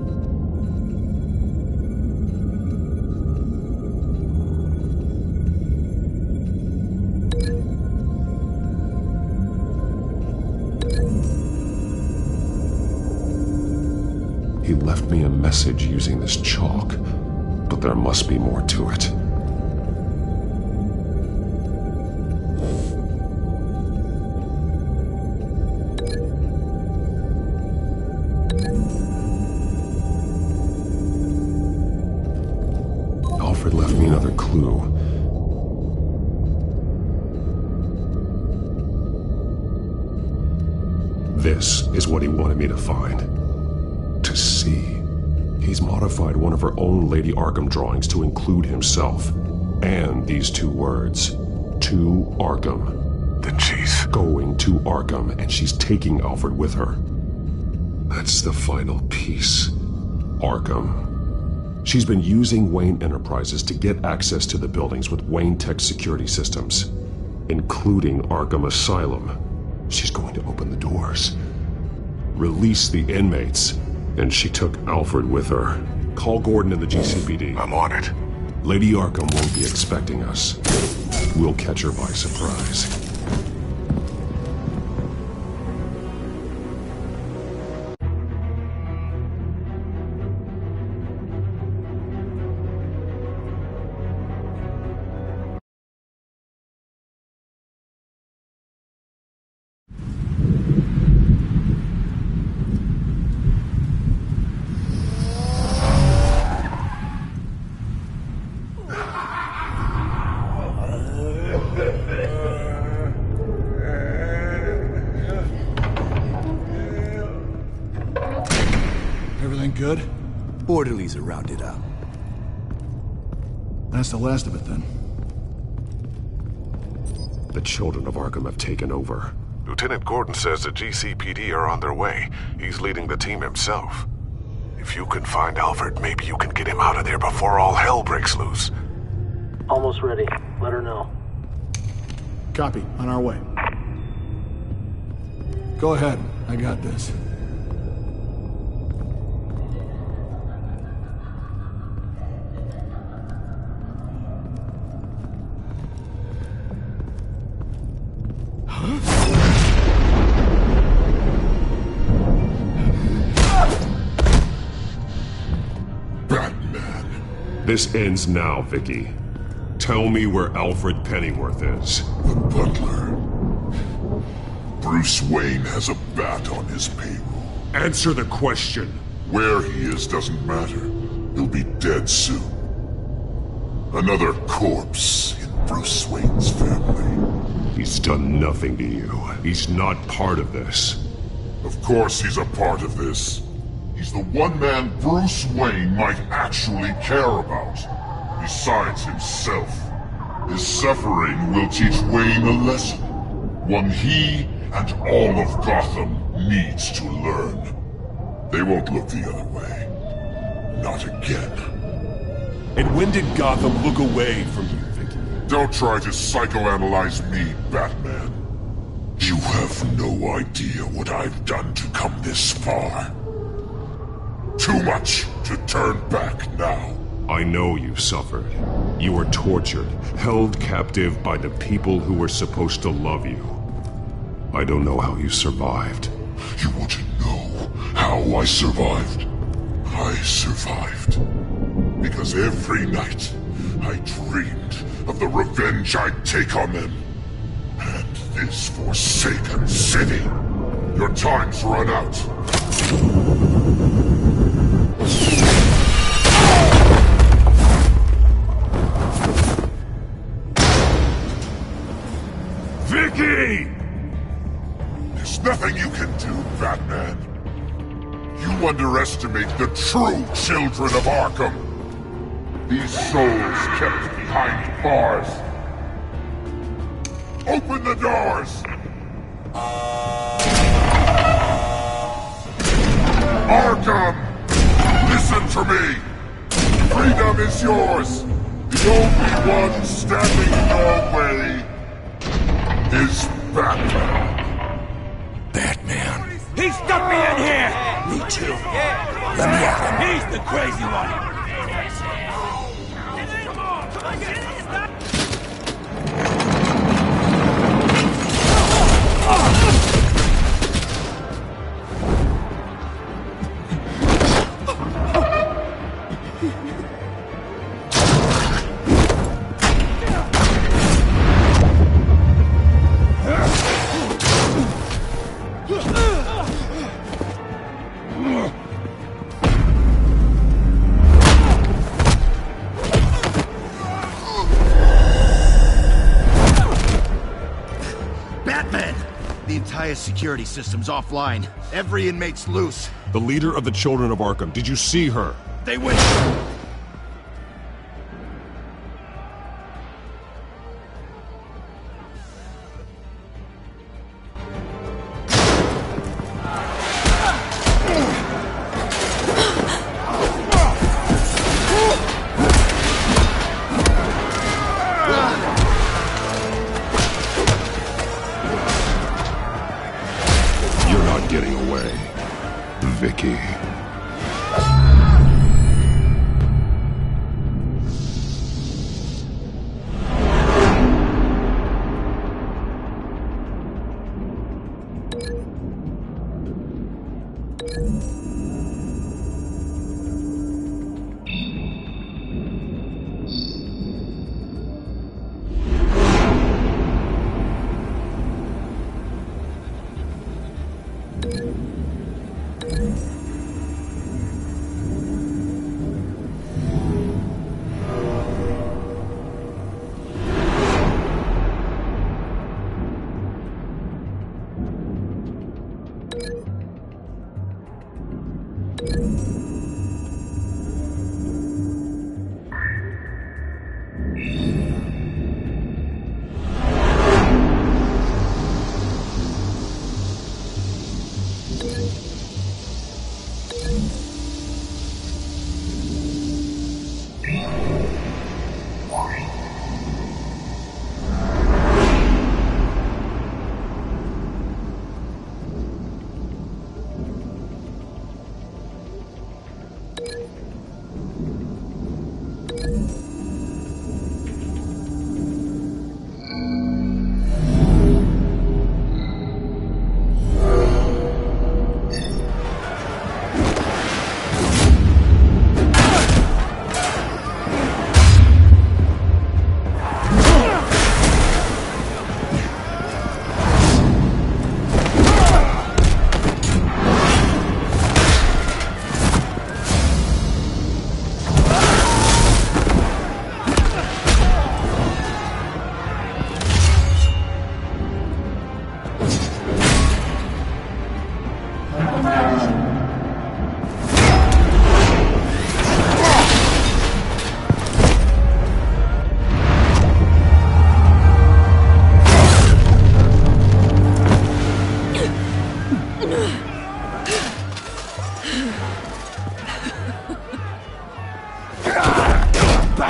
He left me a message using this chalk, but there must be more to it. Alfred left me another clue. This is what he wanted me to find. To see. He's modified one of her own Lady Arkham drawings to include himself. And these two words. To Arkham. Then she's going to Arkham, and she's taking Alfred with her. That's the final piece. Arkham. She's been using Wayne Enterprises to get access to the buildings with Wayne Tech security systems, including Arkham Asylum. She's going to open the doors, release the inmates, and she took Alfred with her. Call Gordon in the GCPD. I'm on it. Lady Arkham won't be expecting us. We'll catch her by surprise. orderlies are rounded up. That's the last of it, then. The children of Arkham have taken over. Lieutenant Gordon says the GCPD are on their way. He's leading the team himself. If you can find Alfred, maybe you can get him out of there before all hell breaks loose. Almost ready. Let her know. Copy. On our way. Go ahead. I got this. This ends now, Vicky. Tell me where Alfred Pennyworth is. The butler. Bruce Wayne has a bat on his payroll. Answer the question. Where he is doesn't matter. He'll be dead soon. Another corpse in Bruce Wayne's family. He's done nothing to you. He's not part of this. Of course he's a part of this. He's the one man Bruce Wayne might actually care about. Besides himself. His suffering will teach Wayne a lesson. One he and all of Gotham needs to learn. They won't look the other way. Not again. And when did Gotham look away from you, Vicky? Don't try to psychoanalyze me, Batman. You have no idea what I've done to come this far. Too much to turn back now. I know you suffered. You were tortured, held captive by the people who were supposed to love you. I don't know how you survived. You want to know how I survived? I survived because every night I dreamed of the revenge I'd take on them. And this forsaken city. Your time's run out. Vicky! There's nothing you can do, Batman. You underestimate the true children of Arkham. These souls kept behind bars. Open the doors! Arkham! Listen to me! Freedom is yours! The only one standing in your way is Batman. Batman. He stuck me in here! Me too. Let me at him. He's the crazy one. Security system's offline. Every inmate's loose. The leader of the Children of Arkham, did you see her? They went...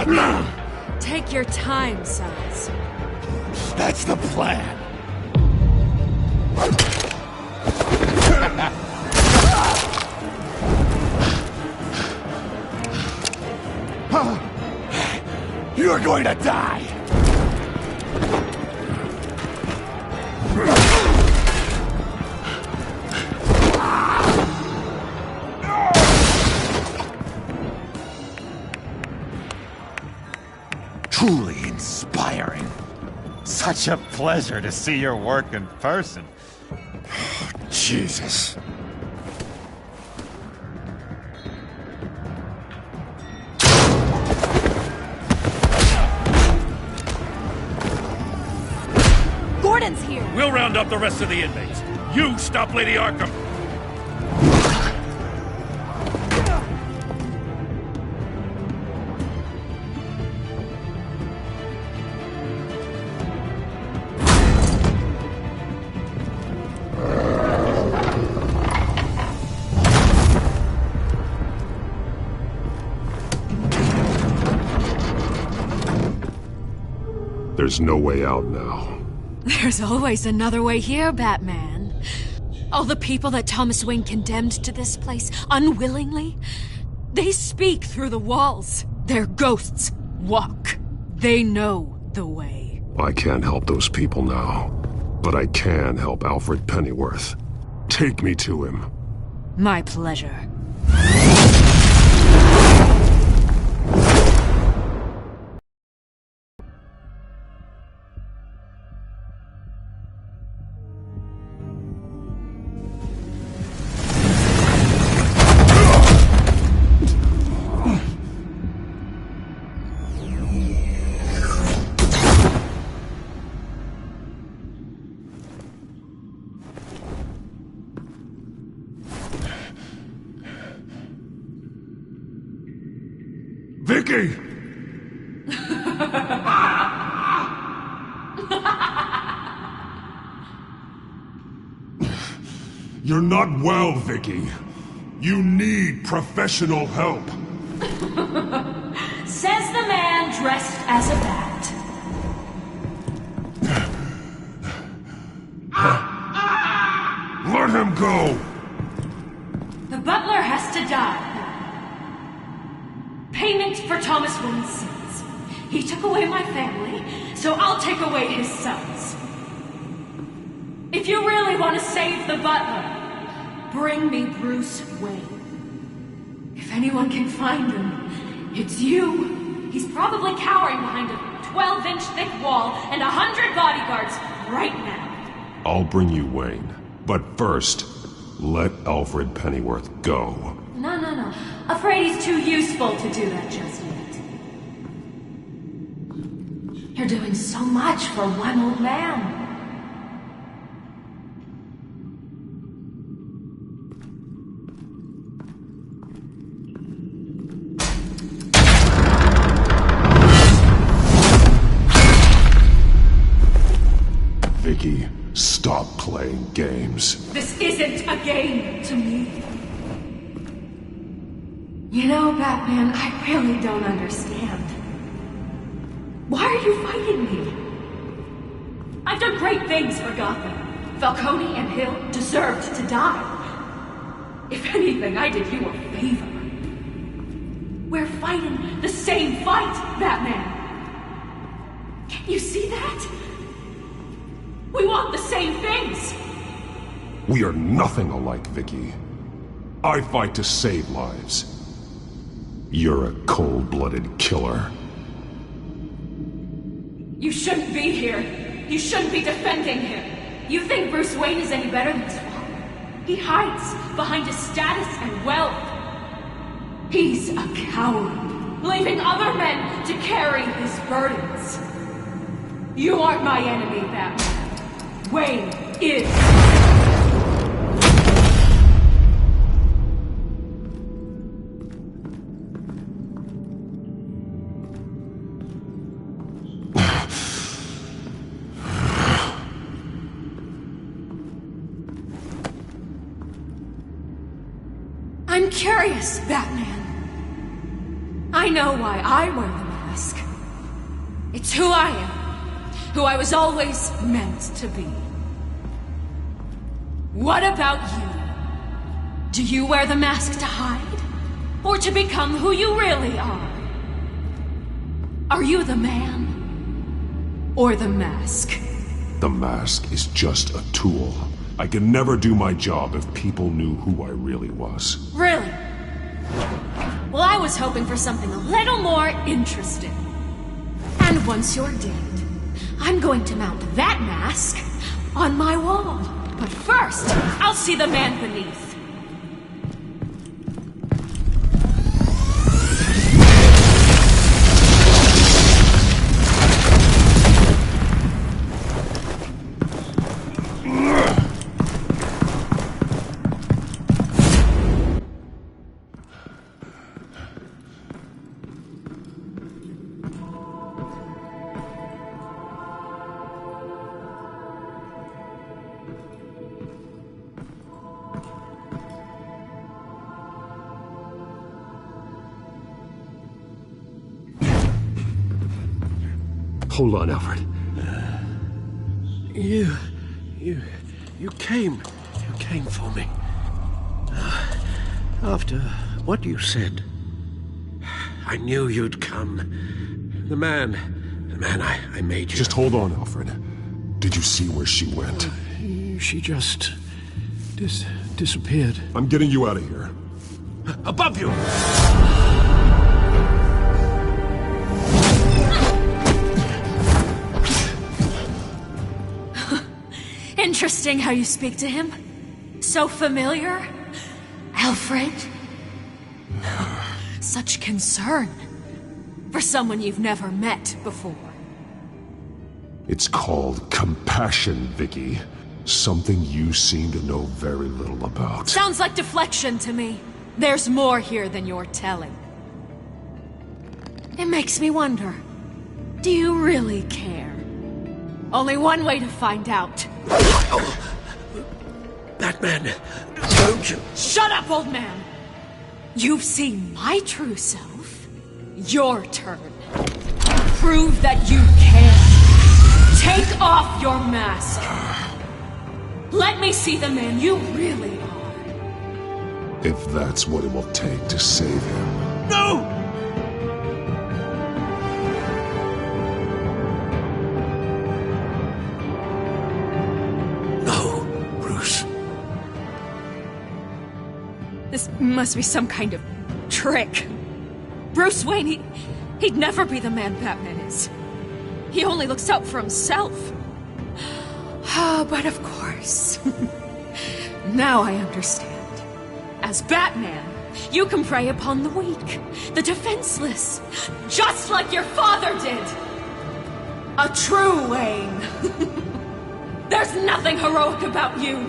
Batman! Take your time, sons. That's the plan. You're going to die! Truly inspiring. Such a pleasure to see your work in person. Jesus. Gordon's here! We'll round up the rest of the inmates. You stop Lady Arkham! There's no way out now. There's always another way here, Batman. All the people that Thomas Wayne condemned to this place unwillingly, they speak through the walls. Their ghosts walk. They know the way. I can't help those people now, but I can help Alfred Pennyworth. Take me to him. My pleasure. Vicky! You're not well, Vicky. You need professional help. Says the man dressed as a bat. Let him go! The butler has to die. Payment for Thomas Wayne's sins. He took away my family, so I'll take away his sons. If you really want to save the butler, bring me Bruce Wayne. If anyone can find him, it's you. He's probably cowering behind a 12-inch thick wall and 100 bodyguards right now. I'll bring you Wayne. But first, let Alfred Pennyworth go. No. Afraid he's too useful to do that just yet. You're doing so much for one old man. Vicky, stop playing games. This isn't a game to me. You know, Batman, I really don't understand. Why are you fighting me? I've done great things for Gotham. Falcone and Hill deserved to die. If anything, I did you a favor. We're fighting the same fight, Batman. Can't you see that? We want the same things. We are nothing alike, Vicky. I fight to save lives. You're a cold-blooded killer. You shouldn't be here. You shouldn't be defending him. You think Bruce Wayne is any better than his father? He hides behind his status and wealth. He's a coward, leaving other men to carry his burdens. You aren't my enemy, Batman. Wayne is. I'm curious, Batman. I know why I wear the mask. It's who I am. Who I was always meant to be. What about you? Do you wear the mask to hide? Or to become who you really are? Are you the man? Or the mask? The mask is just a tool. I could never do my job if people knew who I really was. Really? Well, I was hoping for something a little more interesting. And once you're dead, I'm going to mount that mask on my wall. But first, I'll see the man beneath. Hold on, Alfred. You came for me. After what you said, I knew you'd come. The man I made you. Just hold on, Alfred. Did you see where she went? She just disappeared. I'm getting you out of here. Above you! Interesting how you speak to him. So familiar. Alfred. Such concern. For someone you've never met before. It's called compassion, Vicky. Something you seem to know very little about. Sounds like deflection to me. There's more here than you're telling. It makes me wonder. Do you really care? Only one way to find out. Batman, don't you... Shut up, old man! You've seen my true self. Your turn. Prove that you care. Take off your mask. Let me see the man you really are. If that's what it will take to save him. No! This must be some kind of trick. Bruce Wayne, he'd never be the man Batman is. He only looks out for himself. But of course. Now I understand. As Batman, you can prey upon the weak, the defenseless, just like your father did. A true Wayne. There's nothing heroic about you.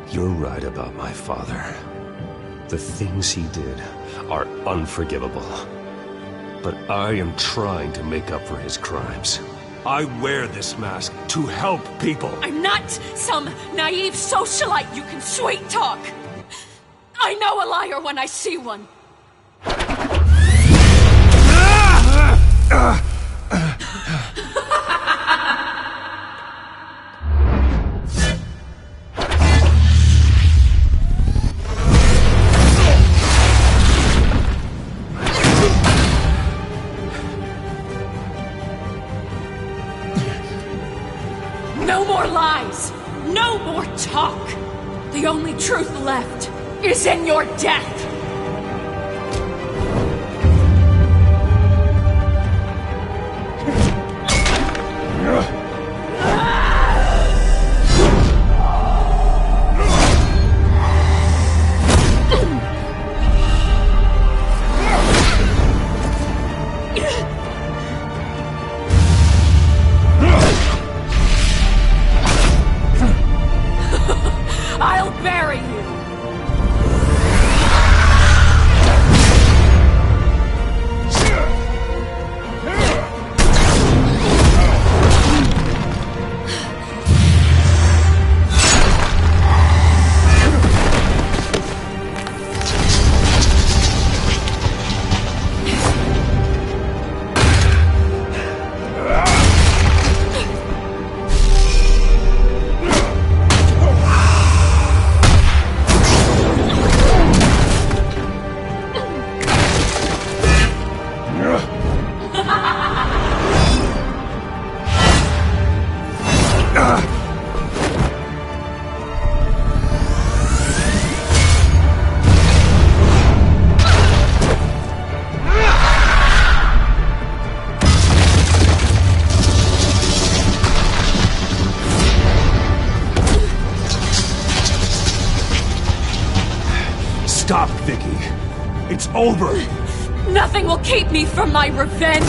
You're right about my father. The things he did are unforgivable. But I am trying to make up for his crimes. I wear this mask to help people. I'm not some naive socialite you can sweet talk. I know a liar when I see one. No more lies! No more talk! The only truth left is in your death! I'll bury you! over. Nothing will keep me from my revenge!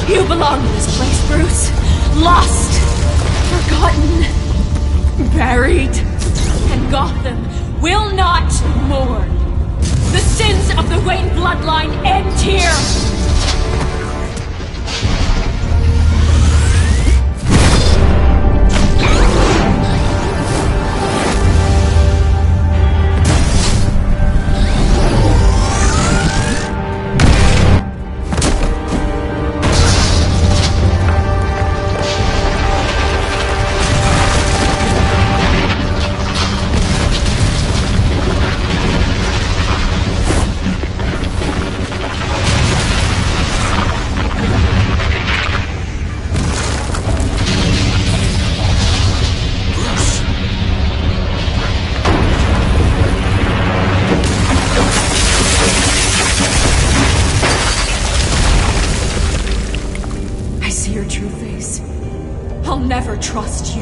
You belong in this place, Bruce. Lost, forgotten, buried. And Gotham will not mourn. The sins of the Wayne bloodline end here. I'll never trust you.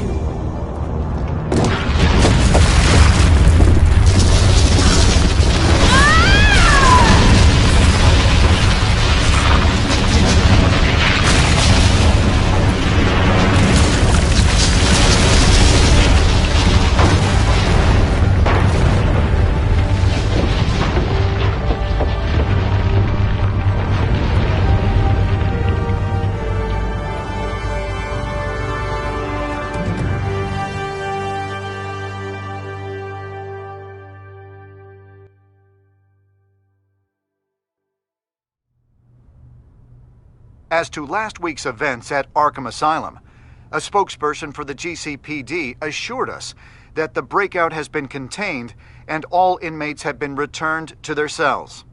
As to last week's events at Arkham Asylum, a spokesperson for the GCPD assured us that the breakout has been contained and all inmates have been returned to their cells.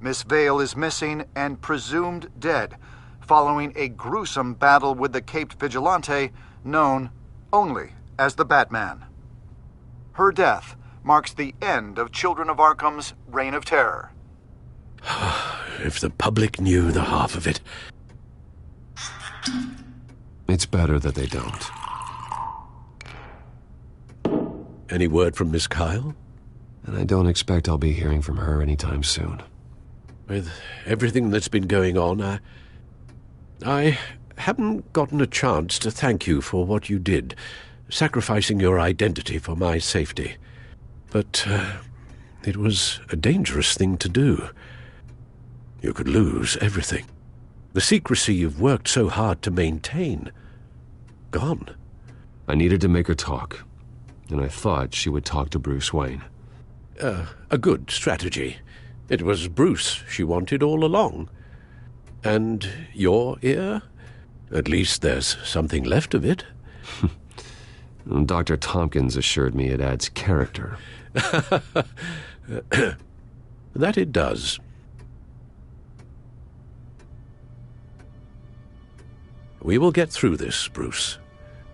Miss Vale is missing and presumed dead, following a gruesome battle with the caped vigilante known only as the Batman. Her death marks the end of Children of Arkham's reign of terror. If the public knew the half of it. It's better that they don't. Any word from Miss Kyle? And I don't expect I'll be hearing from her anytime soon. With everything that's been going on, I haven't gotten a chance to thank you for what you did, sacrificing your identity for my safety. But it was a dangerous thing to do. You could lose everything. The secrecy you've worked so hard to maintain. Gone. I needed to make her talk, and I thought she would talk to Bruce Wayne. A good strategy. It was Bruce she wanted all along. And your ear? At least there's something left of it. Dr. Tompkins assured me it adds character. That it does. We will get through this, Bruce.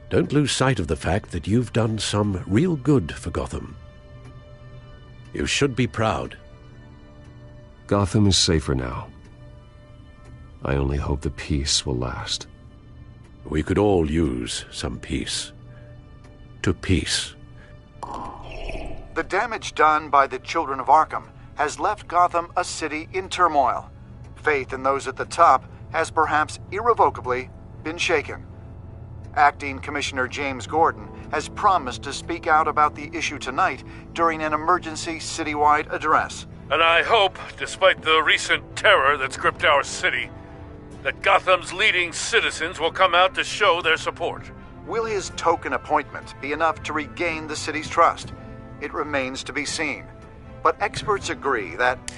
Don't lose sight of the fact that you've done some real good for Gotham. You should be proud. Gotham is safer now. I only hope the peace will last. We could all use some peace. To peace. The damage done by the Children of Arkham has left Gotham a city in turmoil. Faith in those at the top has perhaps irrevocably been shaken. Acting Commissioner James Gordon has promised to speak out about the issue tonight during an emergency citywide address. And I hope, despite the recent terror that's gripped our city, that Gotham's leading citizens will come out to show their support. Will his token appointment be enough to regain the city's trust? It remains to be seen. But experts agree that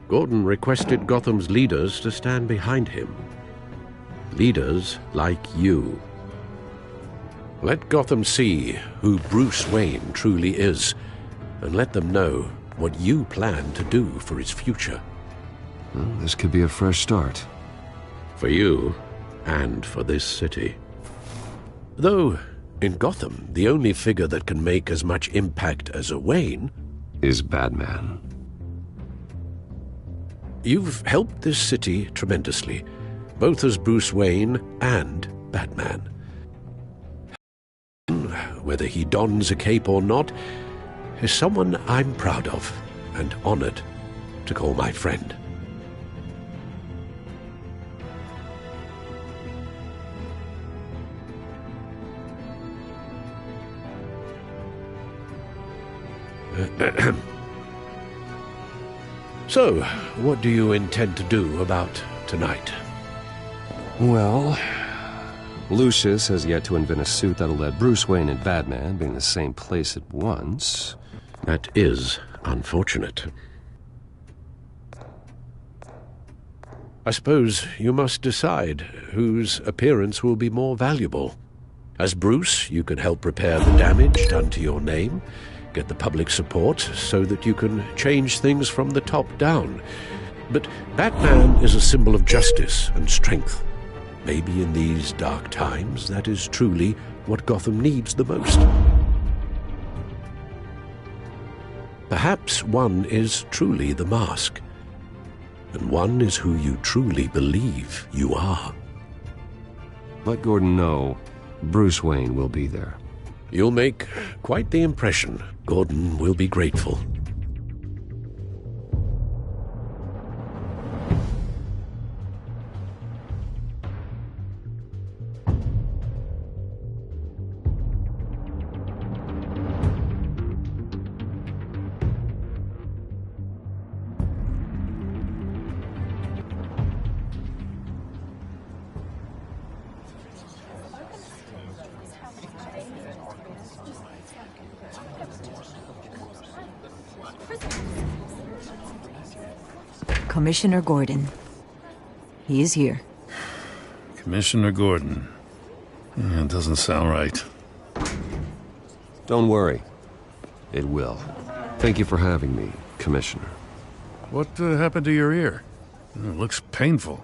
Gordon requested Gotham's leaders to stand behind him. Leaders like you. Let Gotham see who Bruce Wayne truly is, and let them know what you plan to do for its future. Well, this could be a fresh start. For you, and for this city. Though, in Gotham, the only figure that can make as much impact as a Wayne is Batman. You've helped this city tremendously, both as Bruce Wayne and Batman. Whether he dons a cape or not, is someone I'm proud of and honored to call my friend. So, what do you intend to do about tonight? Well, Lucius has yet to invent a suit that'll let Bruce Wayne and Batman be in the same place at once. That is unfortunate. I suppose you must decide whose appearance will be more valuable. As Bruce, you can help repair the damage done to your name, get the public support so that you can change things from the top down. But Batman is a symbol of justice and strength. Maybe in these dark times, that is truly what Gotham needs the most. Perhaps one is truly the mask, and one is who you truly believe you are. Let Gordon know Bruce Wayne will be there. You'll make quite the impression. Gordon will be grateful. Commissioner Gordon. He is here. Commissioner Gordon. Yeah, it doesn't sound right. Don't worry. It will. Thank you for having me, Commissioner. What happened to your ear? It looks painful.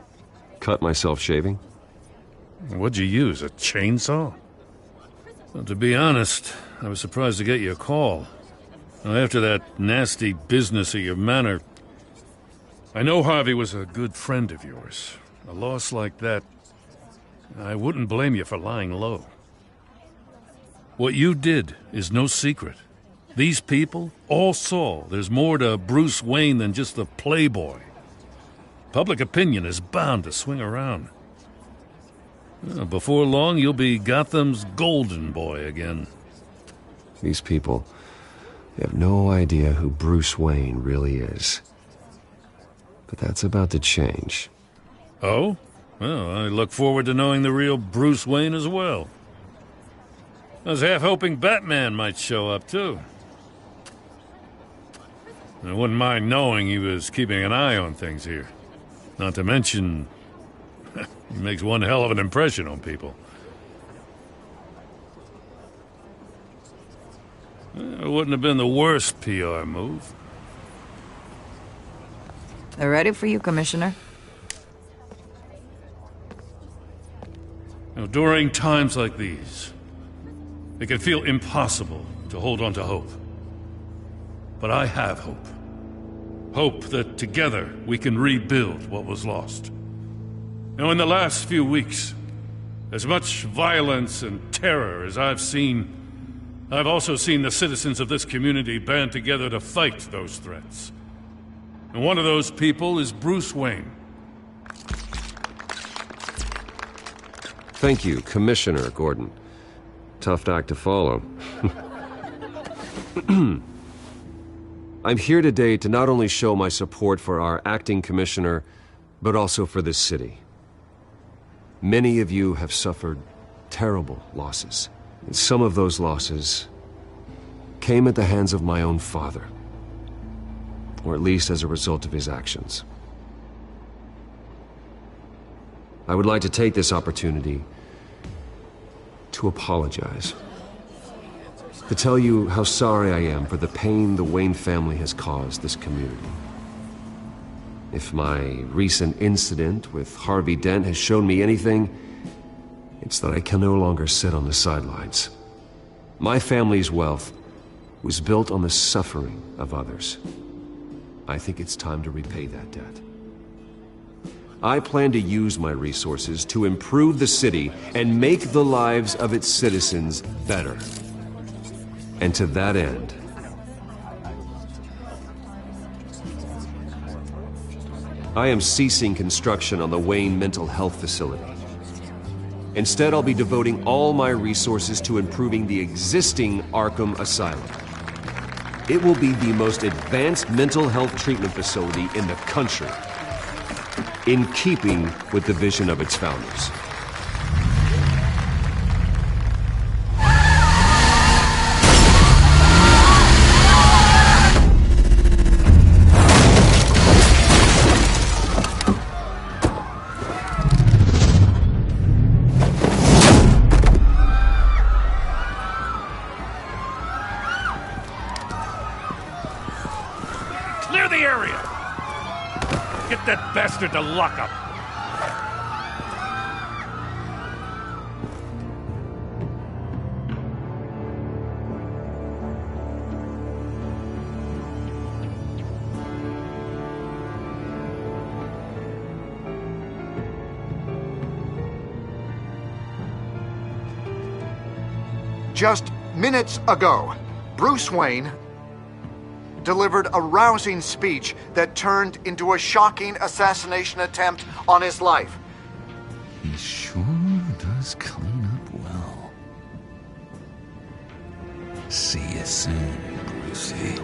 Cut myself shaving. What'd you use, a chainsaw? Well, to be honest, I was surprised to get your call. After that nasty business of your manor, I know Harvey was a good friend of yours. A loss like that, I wouldn't blame you for lying low. What you did is no secret. These people all saw there's more to Bruce Wayne than just the playboy. Public opinion is bound to swing around. Before long, you'll be Gotham's golden boy again. These people, they have no idea who Bruce Wayne really is. But that's about to change. Oh? Well, I look forward to knowing the real Bruce Wayne as well. I was half hoping Batman might show up, too. I wouldn't mind knowing he was keeping an eye on things here. Not to mention, he makes one hell of an impression on people. It wouldn't have been the worst PR move. They're ready for you, Commissioner. Now, during times like these, it can feel impossible to hold on to hope. But I have hope. Hope that together we can rebuild what was lost. Now, in the last few weeks, as much violence and terror as I've seen, I've also seen the citizens of this community band together to fight those threats. And one of those people is Bruce Wayne. Thank you, Commissioner Gordon. Tough act to follow. I'm here today to not only show my support for our acting commissioner, but also for this city. Many of you have suffered terrible losses, and some of those losses came at the hands of my own father, or at least as a result of his actions. I would like to take this opportunity to apologize, to tell you how sorry I am for the pain the Wayne family has caused this community. If my recent incident with Harvey Dent has shown me anything, it's that I can no longer sit on the sidelines. My family's wealth was built on the suffering of others. I think it's time to repay that debt. I plan to use my resources to improve the city and make the lives of its citizens better. And to that end, I am ceasing construction on the Wayne Mental Health Facility. Instead, I'll be devoting all my resources to improving the existing Arkham Asylum. It will be the most advanced mental health treatment facility in the country, in keeping with the vision of its founders. Clear the area! Get that bastard to lock up! Just minutes ago, Bruce Wayne delivered a rousing speech that turned into a shocking assassination attempt on his life. He sure does clean up well. See you soon, Brucey.